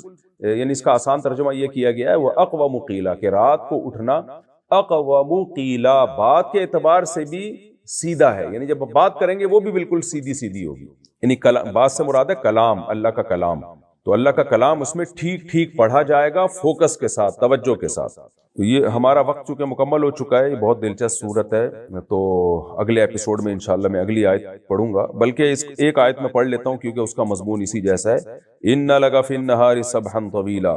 یعنی اس کا آسان ترجمہ یہ کیا گیا ہے، وہ اقوم قیلہ کہ رات کو اٹھنا اقوم قیلہ بات کے اعتبار سے بھی سیدھا ہے، یعنی جب بات کریں گے وہ بھی بالکل سیدھی سیدھی ہوگی، یعنی بات سے مراد ہے کلام، اللہ کا کلام، تو اللہ کا کلام اس میں ٹھیک ٹھیک پڑھا جائے گا، فوکس کے ساتھ، توجہ کے ساتھ۔ تو یہ ہمارا وقت چونکہ مکمل ہو چکا ہے، یہ بہت دلچسپ صورت ہے، تو اگلے ایپیسوڈ میں انشاءاللہ میں اگلی آیت پڑھوں گا، بلکہ اس ایک آیت میں پڑھ لیتا ہوں کیونکہ اس کا مضمون اسی جیسا ہے۔ ان لگ فی النہار سبحا طویلا،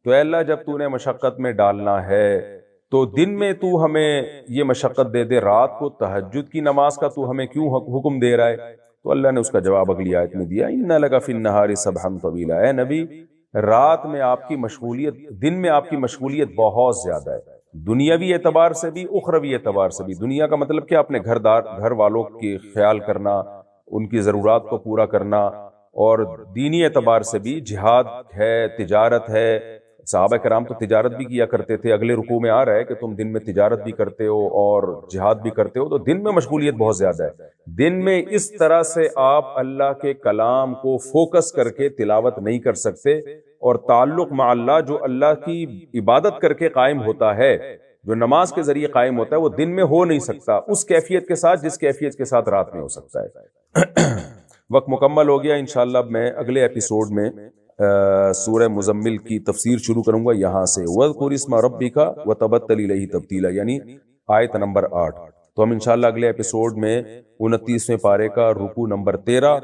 تو اے اللہ جب تو نے مشقت میں ڈالنا ہے تو دن میں تو ہمیں یہ مشقت دے دے، رات کو تہجد کی نماز کا تو ہمیں کیوں حکم دے رہا ہے؟ تو اللہ نے اس کا جواب اگلی آیت میں دیا، ان لگ فی النہار سبحا طویلا، اے نبی رات میں آپ کی مشغولیت، دن میں آپ کی مشغولیت بہت زیادہ ہے، دنیاوی اعتبار سے بھی اخروی اعتبار سے بھی۔ دنیا کا مطلب کیا؟ اپنے گھر والوں کے خیال کرنا، ان کی ضرورات کو پورا کرنا، اور دینی اعتبار سے بھی جہاد ہے، تجارت ہے۔ صحابہ کرام تو تجارت بھی کیا کرتے تھے، اگلے رکوع میں آ رہا ہے کہ تم دن میں تجارت بھی کرتے ہو اور جہاد بھی کرتے ہو، تو دن میں مشغولیت بہت زیادہ ہے۔ دن میں اس طرح سے آپ اللہ کے کلام کو فوکس کر کے تلاوت نہیں کر سکتے، اور تعلق مع اللہ جو اللہ کی عبادت کر کے قائم ہوتا ہے، جو نماز کے ذریعے قائم ہوتا ہے، وہ دن میں ہو نہیں سکتا اس کیفیت کے ساتھ جس کیفیت کے ساتھ رات میں ہو سکتا ہے۔ وقت مکمل ہو گیا، انشاءاللہ میں اگلے ایپیسوڈ میں سورہ مزمل کی تفسیر شروع کروں گا یہاں سے، وَاذْكُرِ اسْمَ رَبِّكَ وَتَبَتَّلْ إِلَيْهِ تَبْتِيلًا، یعنی آیت نمبر 8۔ تو ہم انشاءاللہ اگلے ایپیسوڈ میں 29ویں پارے کا رکوع نمبر 13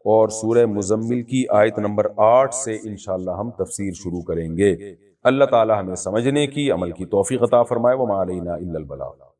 اور سورہ مزمل کی آیت نمبر 8 سے انشاءاللہ ہم تفسیر شروع کریں گے۔ اللہ تعالی ہمیں سمجھنے کی، عمل کی توفیق عطا فرمائے، وَمَا عَلَيْنَا إِلَّا الْبَلَاغُ۔